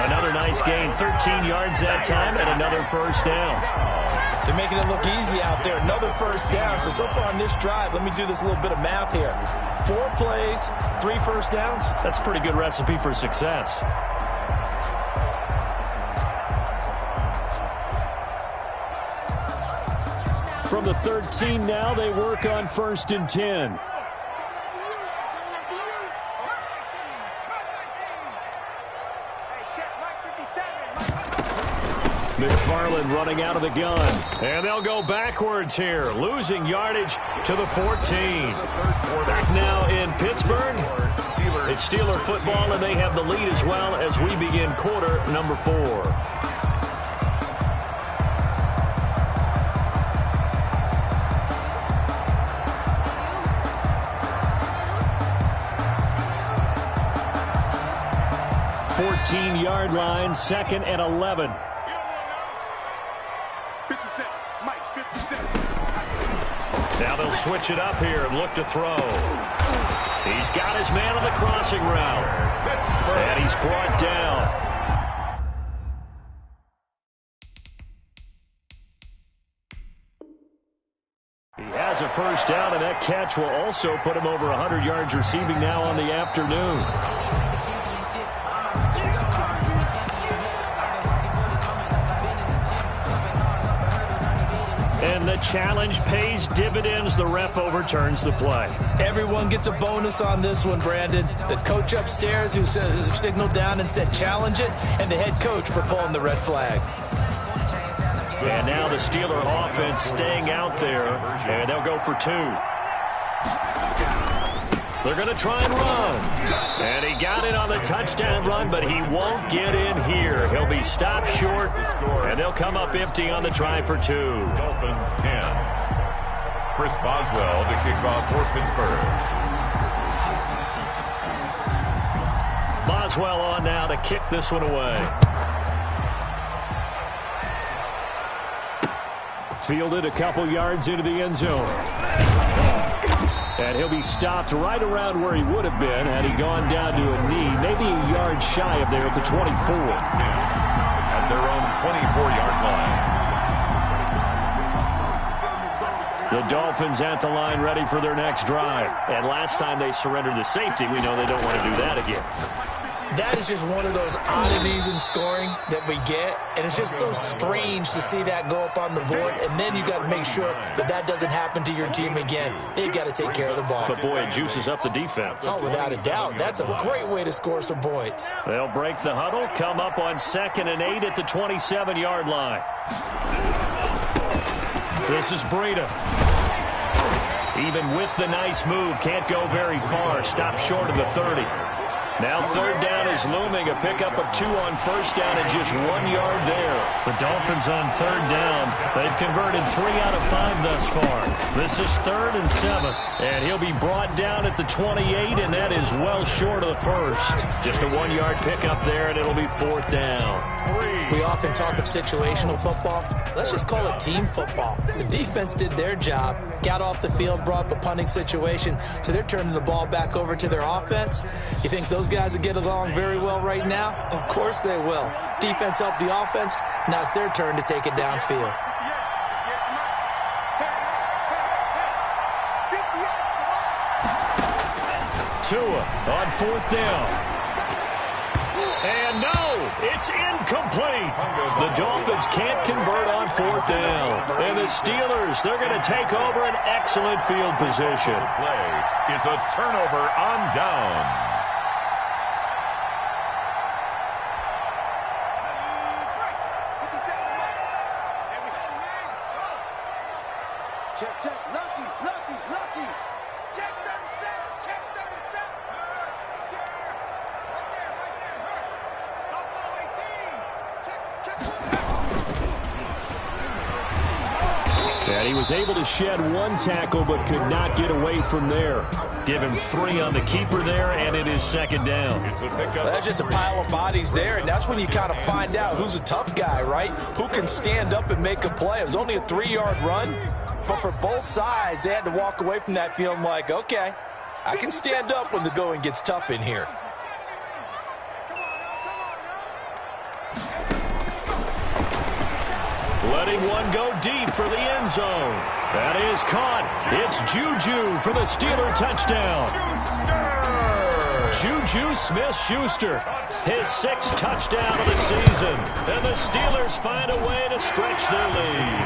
Another nice gain, 13 yards that time, and another first down. They're making it look easy out there. Another first down. So far on this drive, let me do this little bit of math here. 4 plays, 3 first downs. That's a pretty good recipe for success. From the 13 now, they work on 1st and 10. McFarland running out of the gun. And they'll go backwards here, losing yardage to the 14. Back now in Pittsburgh. It's Steeler football, and they have the lead as well as we begin quarter number 4. Yard line, 2nd and 11. 57, Mike, 57. Now they'll switch it up here and look to throw. He's got his man on the crossing route. And he's brought down. He has a first down, and that catch will also put him over 100 yards receiving now on the afternoon. And the challenge pays dividends. The ref overturns the play. Everyone gets a bonus on this one, Brandon. The coach upstairs who signaled down and said challenge it, and the head coach for pulling the red flag. And now the Steeler offense staying out there, and they'll go for 2. They're going to try and run. And he got it on the touchdown run, but he won't get in here. He'll be stopped short, and they'll come up empty on the try for 2. Dolphins 10. Chris Boswell to kick off for Pittsburgh. Boswell on now to kick this one away. Fielded a couple yards into the end zone. And he'll be stopped right around where he would have been had he gone down to a knee, maybe a yard shy of there at the 24. At their own 24-yard line. The Dolphins at the line ready for their next drive. And last time they surrendered the safety, we know they don't want to do that again. That is just one of those oddities in scoring that we get, and it's just so strange to see that go up on the board, and then you got to make sure that that doesn't happen to your team again. They've got to take care of the ball. But, boy, it juices up the defense. Oh, without a doubt. That's a great way to score some points. They'll break the huddle, come up on 2nd and 8 at the 27-yard line. This is Breida. Even with the nice move, can't go very far. Stop short of the 30. Now 3rd down is looming. A pickup of 2 on 1st down and just 1 yard there. The Dolphins on 3rd down. They've converted 3 out of 5 thus far. This is 3rd and 7. And he'll be brought down at the 28, and that is well short of the 1st. Just a 1 yard pickup there, and it'll be 4th down. We often talk of situational football. Let's just call it team football. The defense did their job, got off the field, brought the punting situation, so they're turning the ball back over to their offense. You think those guys will get along very well right now? Of course they will. Defense helped the offense. Now it's their turn to take it downfield. Tua on 4th down. And no, it's incomplete. The Dolphins can't convert on 4th down. And the Steelers, they're going to take over an excellent field position. The play is a turnover on downs. Check, check. Lucky, lucky, lucky. Check 37, check 37. And he was able to shed one tackle but could not get away from there. Give him 3 on the keeper there, and it is second down. That's just a pile of bodies there, and that's when you kind of find out who's a tough guy, right? Who can stand up and make a play. It was only a 3-yard run, but for both sides, they had to walk away from that feeling like, okay, I can stand up when the going gets tough in here. Letting one go deep for the end zone. That is caught. It's Juju for the Steeler touchdown. Juju Smith-Schuster, his 6th touchdown of the season. And the Steelers find a way to stretch their lead.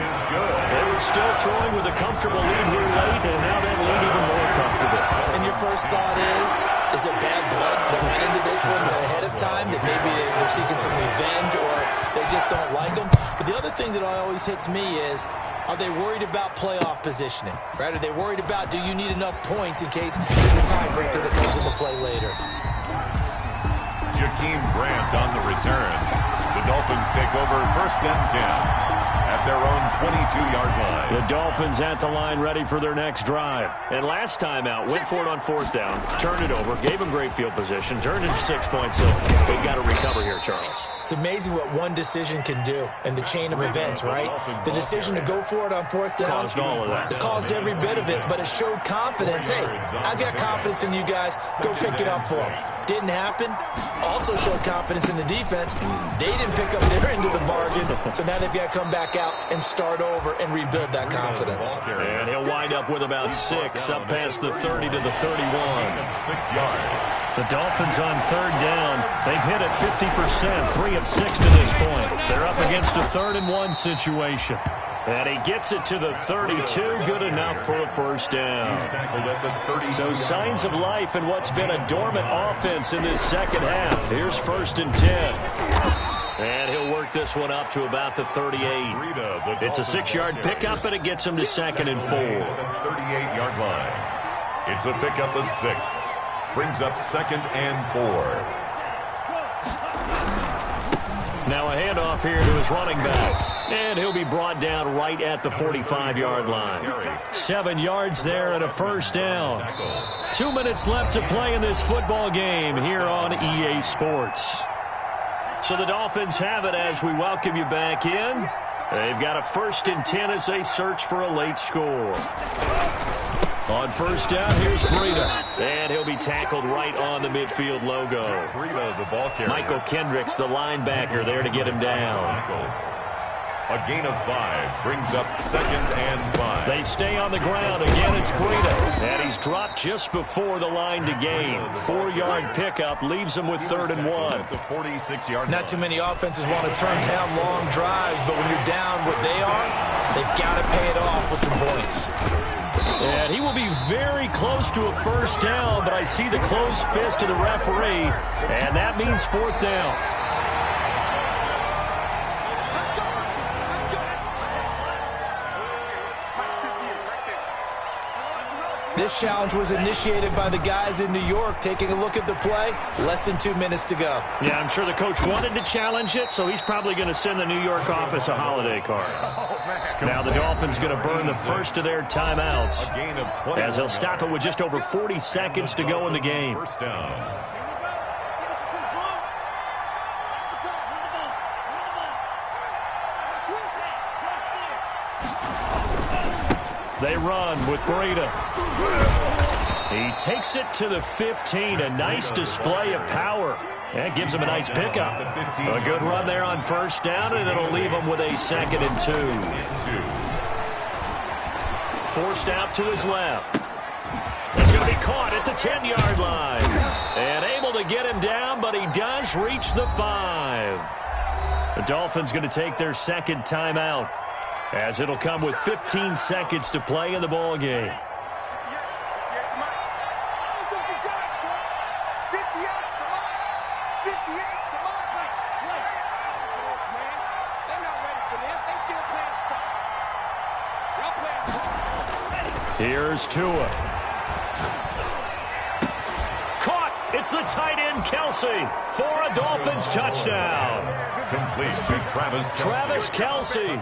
They were still throwing with a comfortable lead here late, and now that lead even more comfortable. And your first thought is it bad blood that went into this one ahead of time, that maybe they're seeking some revenge or they just don't like them? But the other thing that always hits me is, are they worried about playoff positioning? Right? Are they worried about, do you need enough points in case there's a tiebreaker that comes into play later? Jakeem Grant on the return. The Dolphins take over 1st and 10 at their own 22-yard line. The Dolphins at the line ready for their next drive. And last time out, went for it on 4th down, turned it over, gave them great field position, turned into 6 points. So they've got to recover here, Charles. It's amazing what one decision can do in the chain of events, right? The decision to go for it on 4th down Caused all of that. It caused every bit of it, but it showed confidence. Hey, I've got confidence in you guys. Go pick it up for them. Didn't happen. Also showed confidence in the defense. They didn't pick up their end of the bargain, so now they've got to come back out and start over and rebuild that confidence. And he'll wind up with about 6 up past the 30 to the 31. 6 yards. The Dolphins on 3rd down. They've hit it 50%, 3 of 6 to this point. They're up against a 3rd and 1 situation. And he gets it to the 32, good enough for a 1st down. So signs of life in what's been a dormant offense in this second half. Here's 1st and 10. And he'll work this one up to about the 38. It's a 6-yard pickup, and it gets him to 2nd and 4. 38-yard line. It's a pickup of 6. Brings up 2nd and 4. Now a handoff here to his running back. And he'll be brought down right at the 45-yard line. 7 yards there and a 1st down. 2 minutes left to play in this football game here on EA Sports. So the Dolphins have it as we welcome you back in. They've got a 1st and 10 as they search for a late score. On 1st down, here's Breida. And he'll be tackled right on the midfield logo. Breida, the ball carrier. Michael Kendricks, the linebacker, there to get him down. A gain of 5 brings up 2nd and 5. They stay on the ground. Again, it's Breida. And he's dropped just before the line to gain. 4-yard pickup leaves him with 3rd and 1. The 46-yard line. Not too many offenses want to turn down long drives, but when you're down what they are, they've got to pay it off with some points. And he will be very close to a 1st down, but I see the closed fist of the referee, and that means 4th down. This challenge was initiated by the guys in New York. Taking a look at the play, less than 2 minutes to go. Yeah, I'm sure the coach wanted to challenge it, so he's probably going to send the New York office a holiday card. Now the Dolphins going to burn the first of their timeouts as they'll stop it with just over 40 seconds to go in the game. 1st down. They run with Breida. He takes it to the 15. A nice display of power. That gives him a nice pickup. A good run there on 1st down, and it'll leave him with a 2nd and 2. Forced out to his left. It's going to be caught at the 10-yard line. And able to get him down, but he does reach the 5. The Dolphins going to take their 2nd timeout, as it'll come with 15 seconds to play in the ball game. Here's Tua. Caught. It's the tight end, Kelsey, for a Dolphins touchdown. Complete to Travis Kelsey.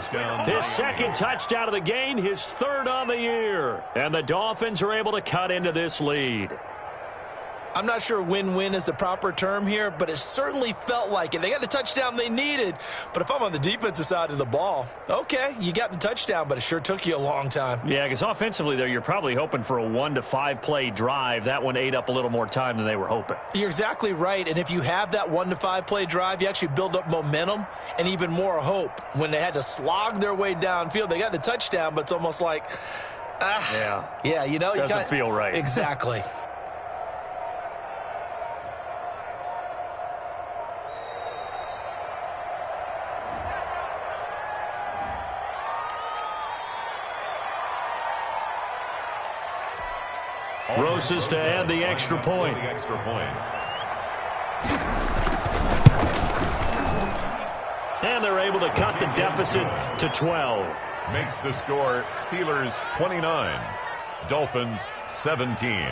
His second touchdown of the game, his third on the year. And the Dolphins are able to cut into this lead. I'm not sure win-win is the proper term here, but it certainly felt like it. They got the touchdown they needed, but if I'm on the defensive side of the ball, okay, you got the touchdown, but it sure took you a long time. Yeah, because offensively there, you're probably hoping for a 1 to 5 play drive. That one ate up a little more time than they were hoping. You're exactly right, and if you have that 1 to 5 play drive, you actually build up momentum and even more hope. When they had to slog their way downfield, they got the touchdown, but it's almost like, yeah, you know, doesn't feel right. Exactly. Roses to add the extra point. And they're able to cut the deficit to 12. Makes the score Steelers 29, Dolphins 17.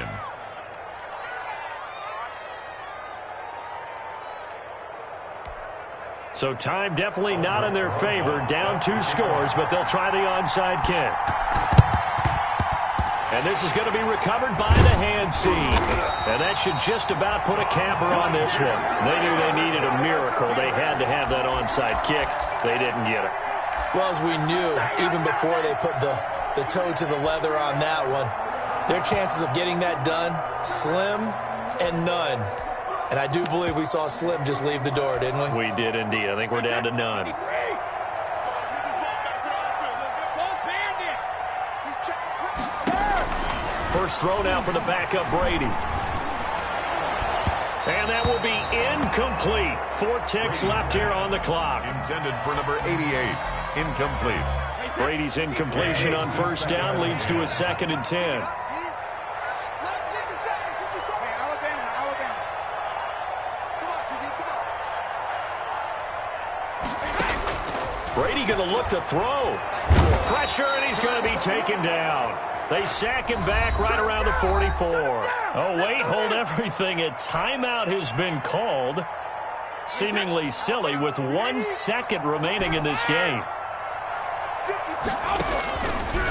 So time definitely not in their favor. Down 2 scores, but they'll try the onside kick. And this is going to be recovered by the hands team. And that should just about put a capper on this one. They knew they needed a miracle. They had to have that onside kick. They didn't get it. Well, as we knew, even before they put the toe to the leather on that one, their chances of getting that done, slim and none. And I do believe we saw Slim just leave the door, didn't we? We did indeed. I think we're down to none. First throw now for the backup Brady. And that will be incomplete. 4 ticks left here on the clock. Intended for number 88. Incomplete. Brady's incompletion on first down leads to a 2nd and 10. Brady going to look to throw. Pressure, and he's going to be taken down. They sack him back right around the 44. Oh, wait, hold everything. A timeout has been called. Seemingly silly with 1 second remaining in this game.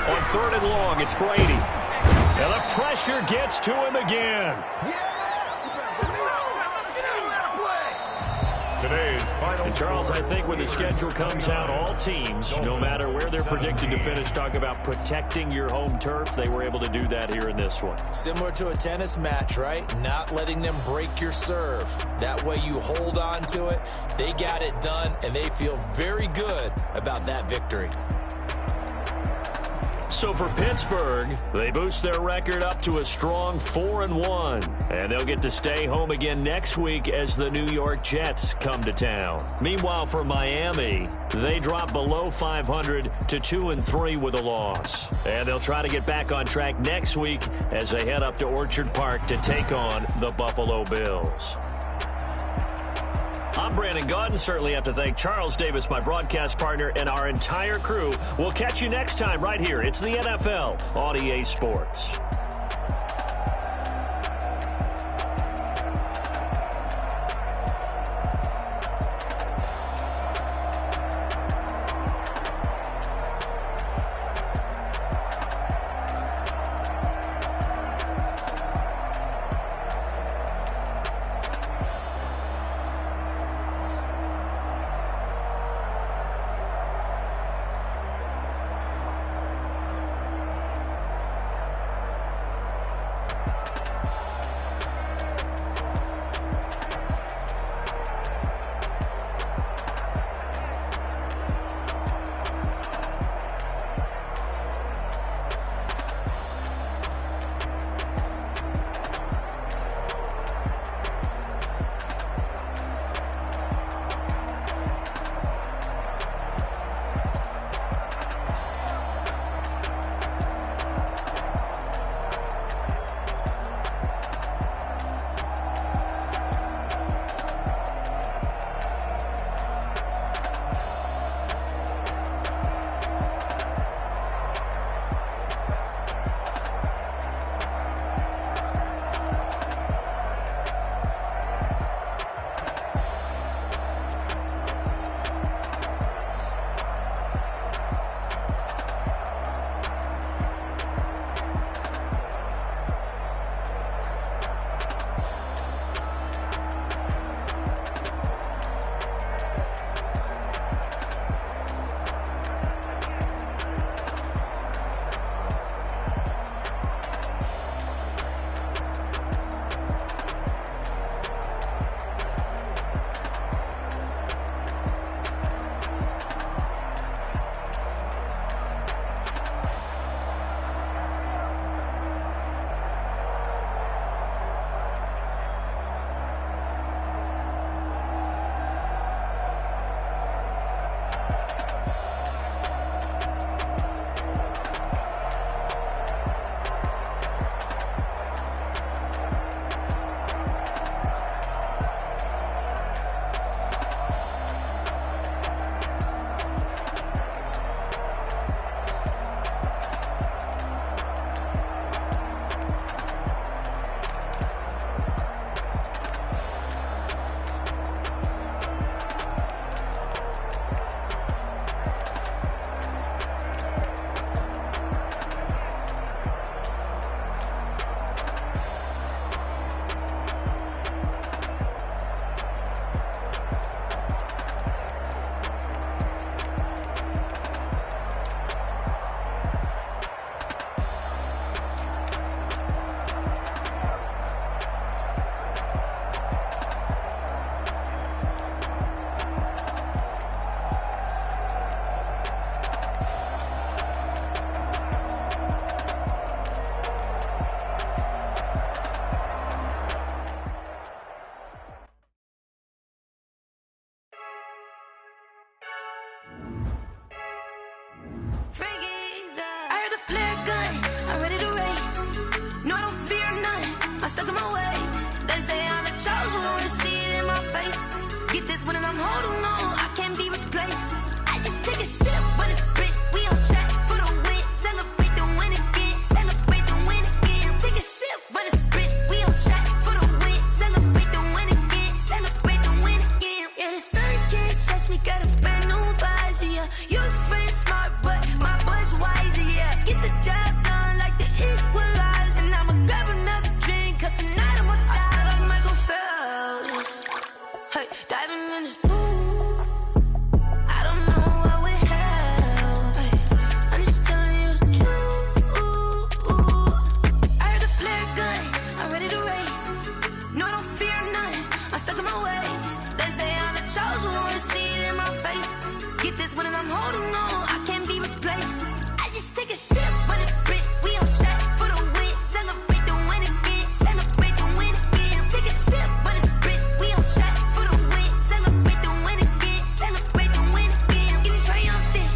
On 3rd and long, it's Brady. And the pressure gets to him again. Today's final. And Charles, I think when the schedule comes out, all teams, no matter where they're predicted to finish, talk about protecting your home turf. They were able to do that here in this one. Similar to a tennis match, right? Not letting them break your serve. That way you hold on to it. They got it done, and they feel very good about that victory. So for Pittsburgh, they boost their record up to a strong 4-1. And they'll get to stay home again next week as the New York Jets come to town. Meanwhile, for Miami, they drop below 500 to 2-3 with a loss. And they'll try to get back on track next week as they head up to Orchard Park to take on the Buffalo Bills. I'm Brandon Gaudin. Certainly have to thank Charles Davis, my broadcast partner, and our entire crew. We'll catch you next time right here. It's the NFL on EA Sports. when I'm holding on, I can't be replaced. I just take a sip when it's spit. We on track for the win. Celebrate the win again. Celebrate the win again. Take a sip when it's spit. We on track for the win. Celebrate the win again. Celebrate the win again. Yeah, the sun can't touch me. Got a brand new visor. Yeah, your friend smart, but my boy's wiser. Yeah, get the job done like the equalizer. And I'ma grab another drink, 'cause tonight I'ma die like Michael Phelps. Hey, diving in this pool. I don't know what would help. Hey, I'm just telling you the truth. I heard the flare gun. I'm ready to race. No, I don't fear none. I'm stuck in my ways. They say I'm the chosen one. See it in my face. Get this when I'm holding on. I can't be replaced. I just take a sip when it's spit. We on track for the win. Celebrate the win again. Celebrate the win again. Take a sip when it's spit. We on track for the win. Celebrate the win again. Celebrate the win again. Get it triumphant.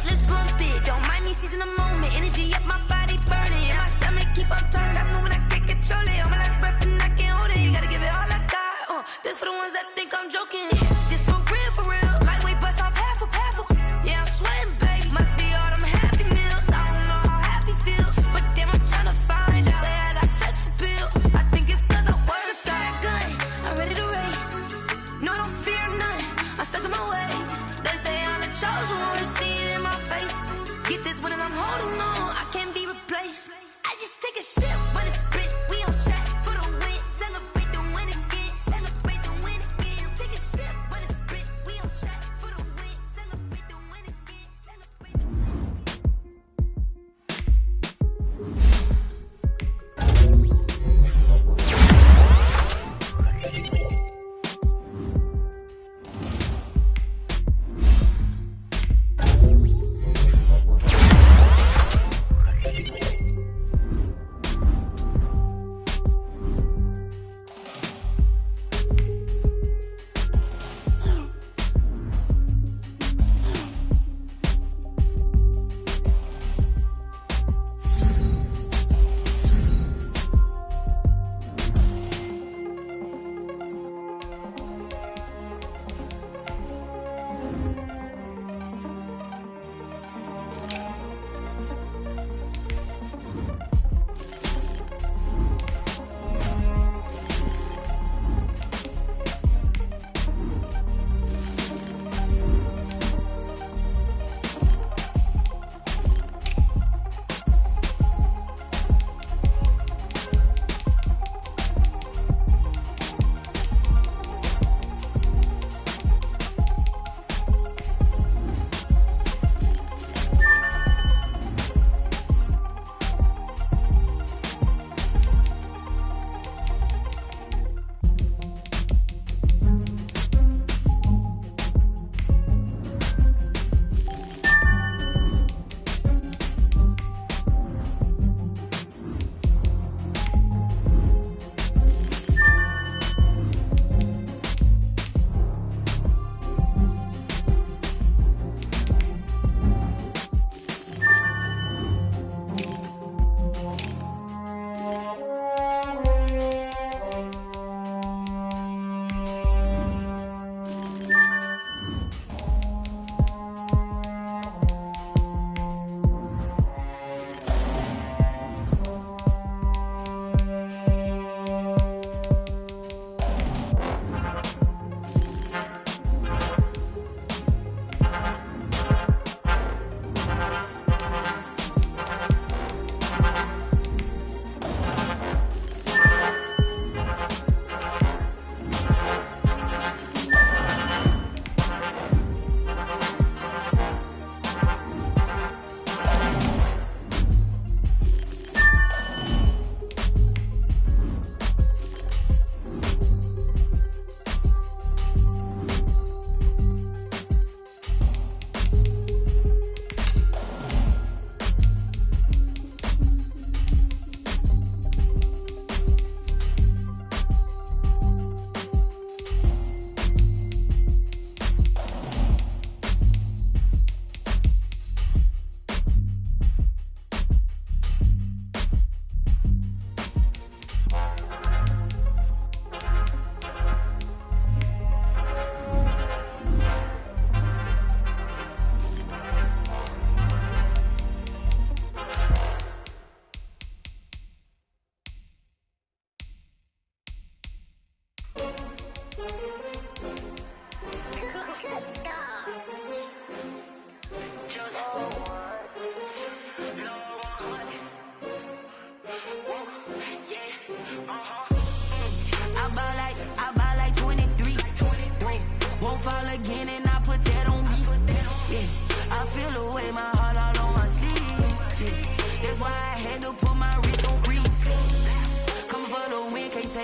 Let's bump it. Don't mind me seizing the moment. Energy up my body burning. And my stomach keep up turning. Stop moving, I can't control it. On my last breath and I can't hold it. You gotta give it all I got. This for the ones that think I'm joking. This for real, for real. Lightweight bust off half a. Yeah, I swear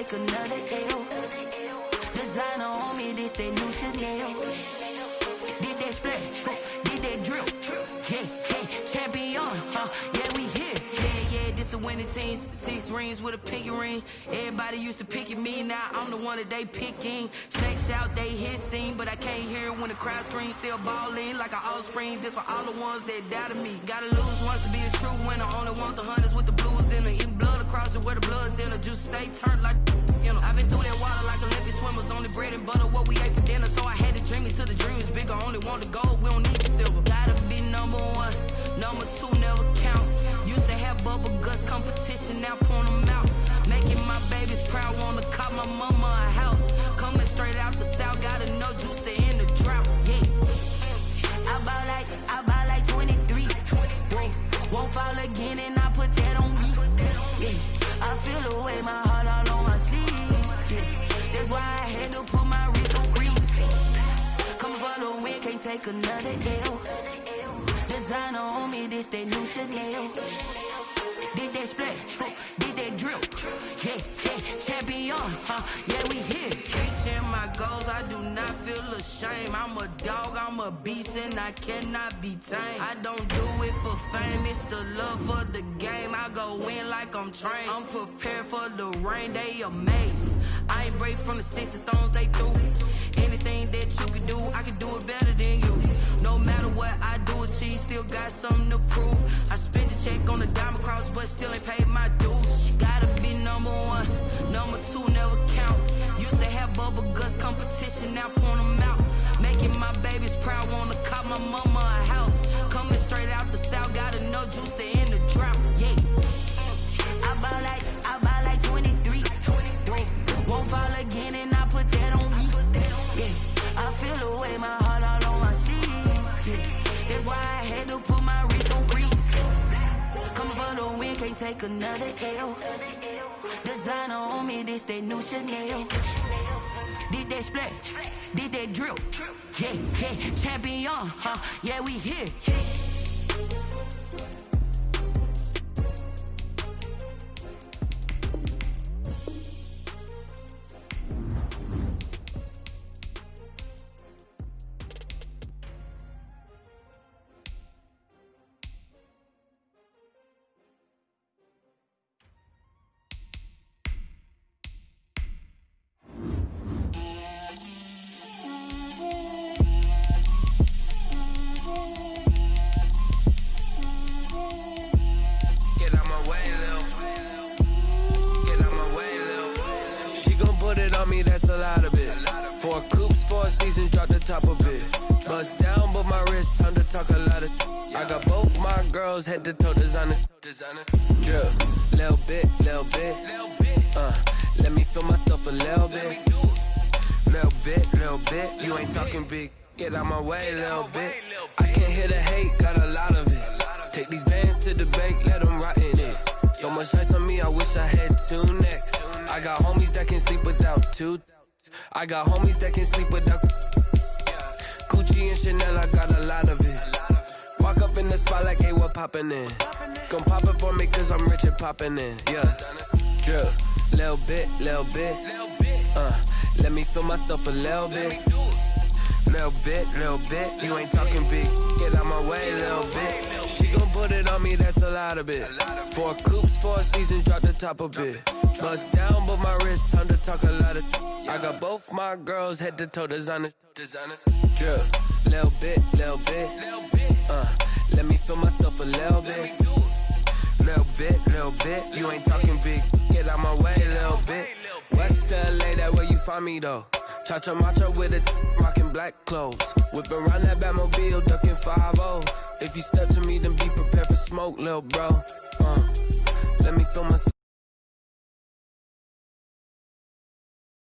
take another L. Designer on me, this that new Chanel. Did that splash, did that drill. Yeah, champion, yeah, we here. Yeah, this the winning teams. 6 rings with a pinky ring. Everybody used to pick at me, now I'm the one that they picking. Snakes out, they hissing, but I can't hear when the crowd screams. Still balling like an offspring. This for all the ones that doubted me. Gotta lose once to be a true winner. Only want the hunters with the blues in it. Eating blood across it where the blood dinner. Juice stay turned like, you know. I've been through that water like Olympic swimmers. Only bread and butter, what we ate for dinner. So I had to dream it till the dream is bigger. Only want the gold, we don't need the silver. Gotta be number 1, number 2 never count. Used to have bubble guts competition, now point them out. Making my babies proud, wanna cop my mama a house. Coming straight out the south, gotta know juice to end the drought. Yeah, I buy like 23. Whoa, won't fall again and I put that on me. Yeah, I feel the way, my heart all on my sleeve. Yeah, that's why I had to put my wrist on freeze. Coming for the win, can't take another L. Designer on me, this that new Chanel. Did that splash, did that drill. Yeah, champion, yeah, we here. Reaching my goals, I do not feel ashamed. I'm a dog, I'm a beast, and I cannot be tamed. I don't do it for fame, it's the love for the game. I go in like I'm trained. I'm prepared for the rain, they amazed. I ain't break from the sticks and stones they threw. Anything that you can do, I can do it better than you. No matter what I do, achieve, still got something to prove. I spent a check on the diamond cross, but still ain't paid my dues. Gotta be number 1, number 2 never count. Used to have bubble guts competition, now point them out. Making my babies proud, wanna cop my mama a house. Coming straight out the south, gotta know juice to end the drought. Yeah, I buy like 23. Won't fall again and I put that on me. Yeah, I feel the way, my heart all on my sleeve. Yeah, that's why I had to put my wrist on freeze. Coming for the win, can't take another L. Designer on me, this that new Chanel. Did that splash, did that drill. Yeah, champion, yeah, we here. That's a lot of it. 4 coops, 4 seasons, drop the top of it. Bust down, but my wrist, time to talk a lot of. I got both my girls head to toe designer. Drip, little bit. Let me feel myself a little bit. Little bit. You ain't talking big. Get out my way, little bit. I can't hear the hate, got a lot of it. Take these bands to the bank, let them rot in it. So much ice on me, I wish I had 2 necks. I got homies that can sleep without 2. I got homies that can sleep without Gucci and Chanel, I got a lot of it. Walk up in the spot like, hey, what poppin' in? Gon' pop it for me cause I'm rich and poppin' in. Yeah, drip, little bit. Let me feel myself a little bit. Little bit. You ain't talking big. Get out my way, little bit. She gon' put it on me, that's a lot of it. 4 coops, 4 seasons, drop the top of it. Bust down, but my wrist, time to talk a lot of. I got both my girls head to toe designer. Drip, little bit. Let me feel myself a little bit. Little bit. You ain't talking big. Get out my way, little bit. West LA, that where you find me though. Cha-cha matcha with it, rockin' black clothes. Whip around that Batmobile, ducking 5-0. If you step to me, then be prepared for smoke, lil' bro. Let me feel myself.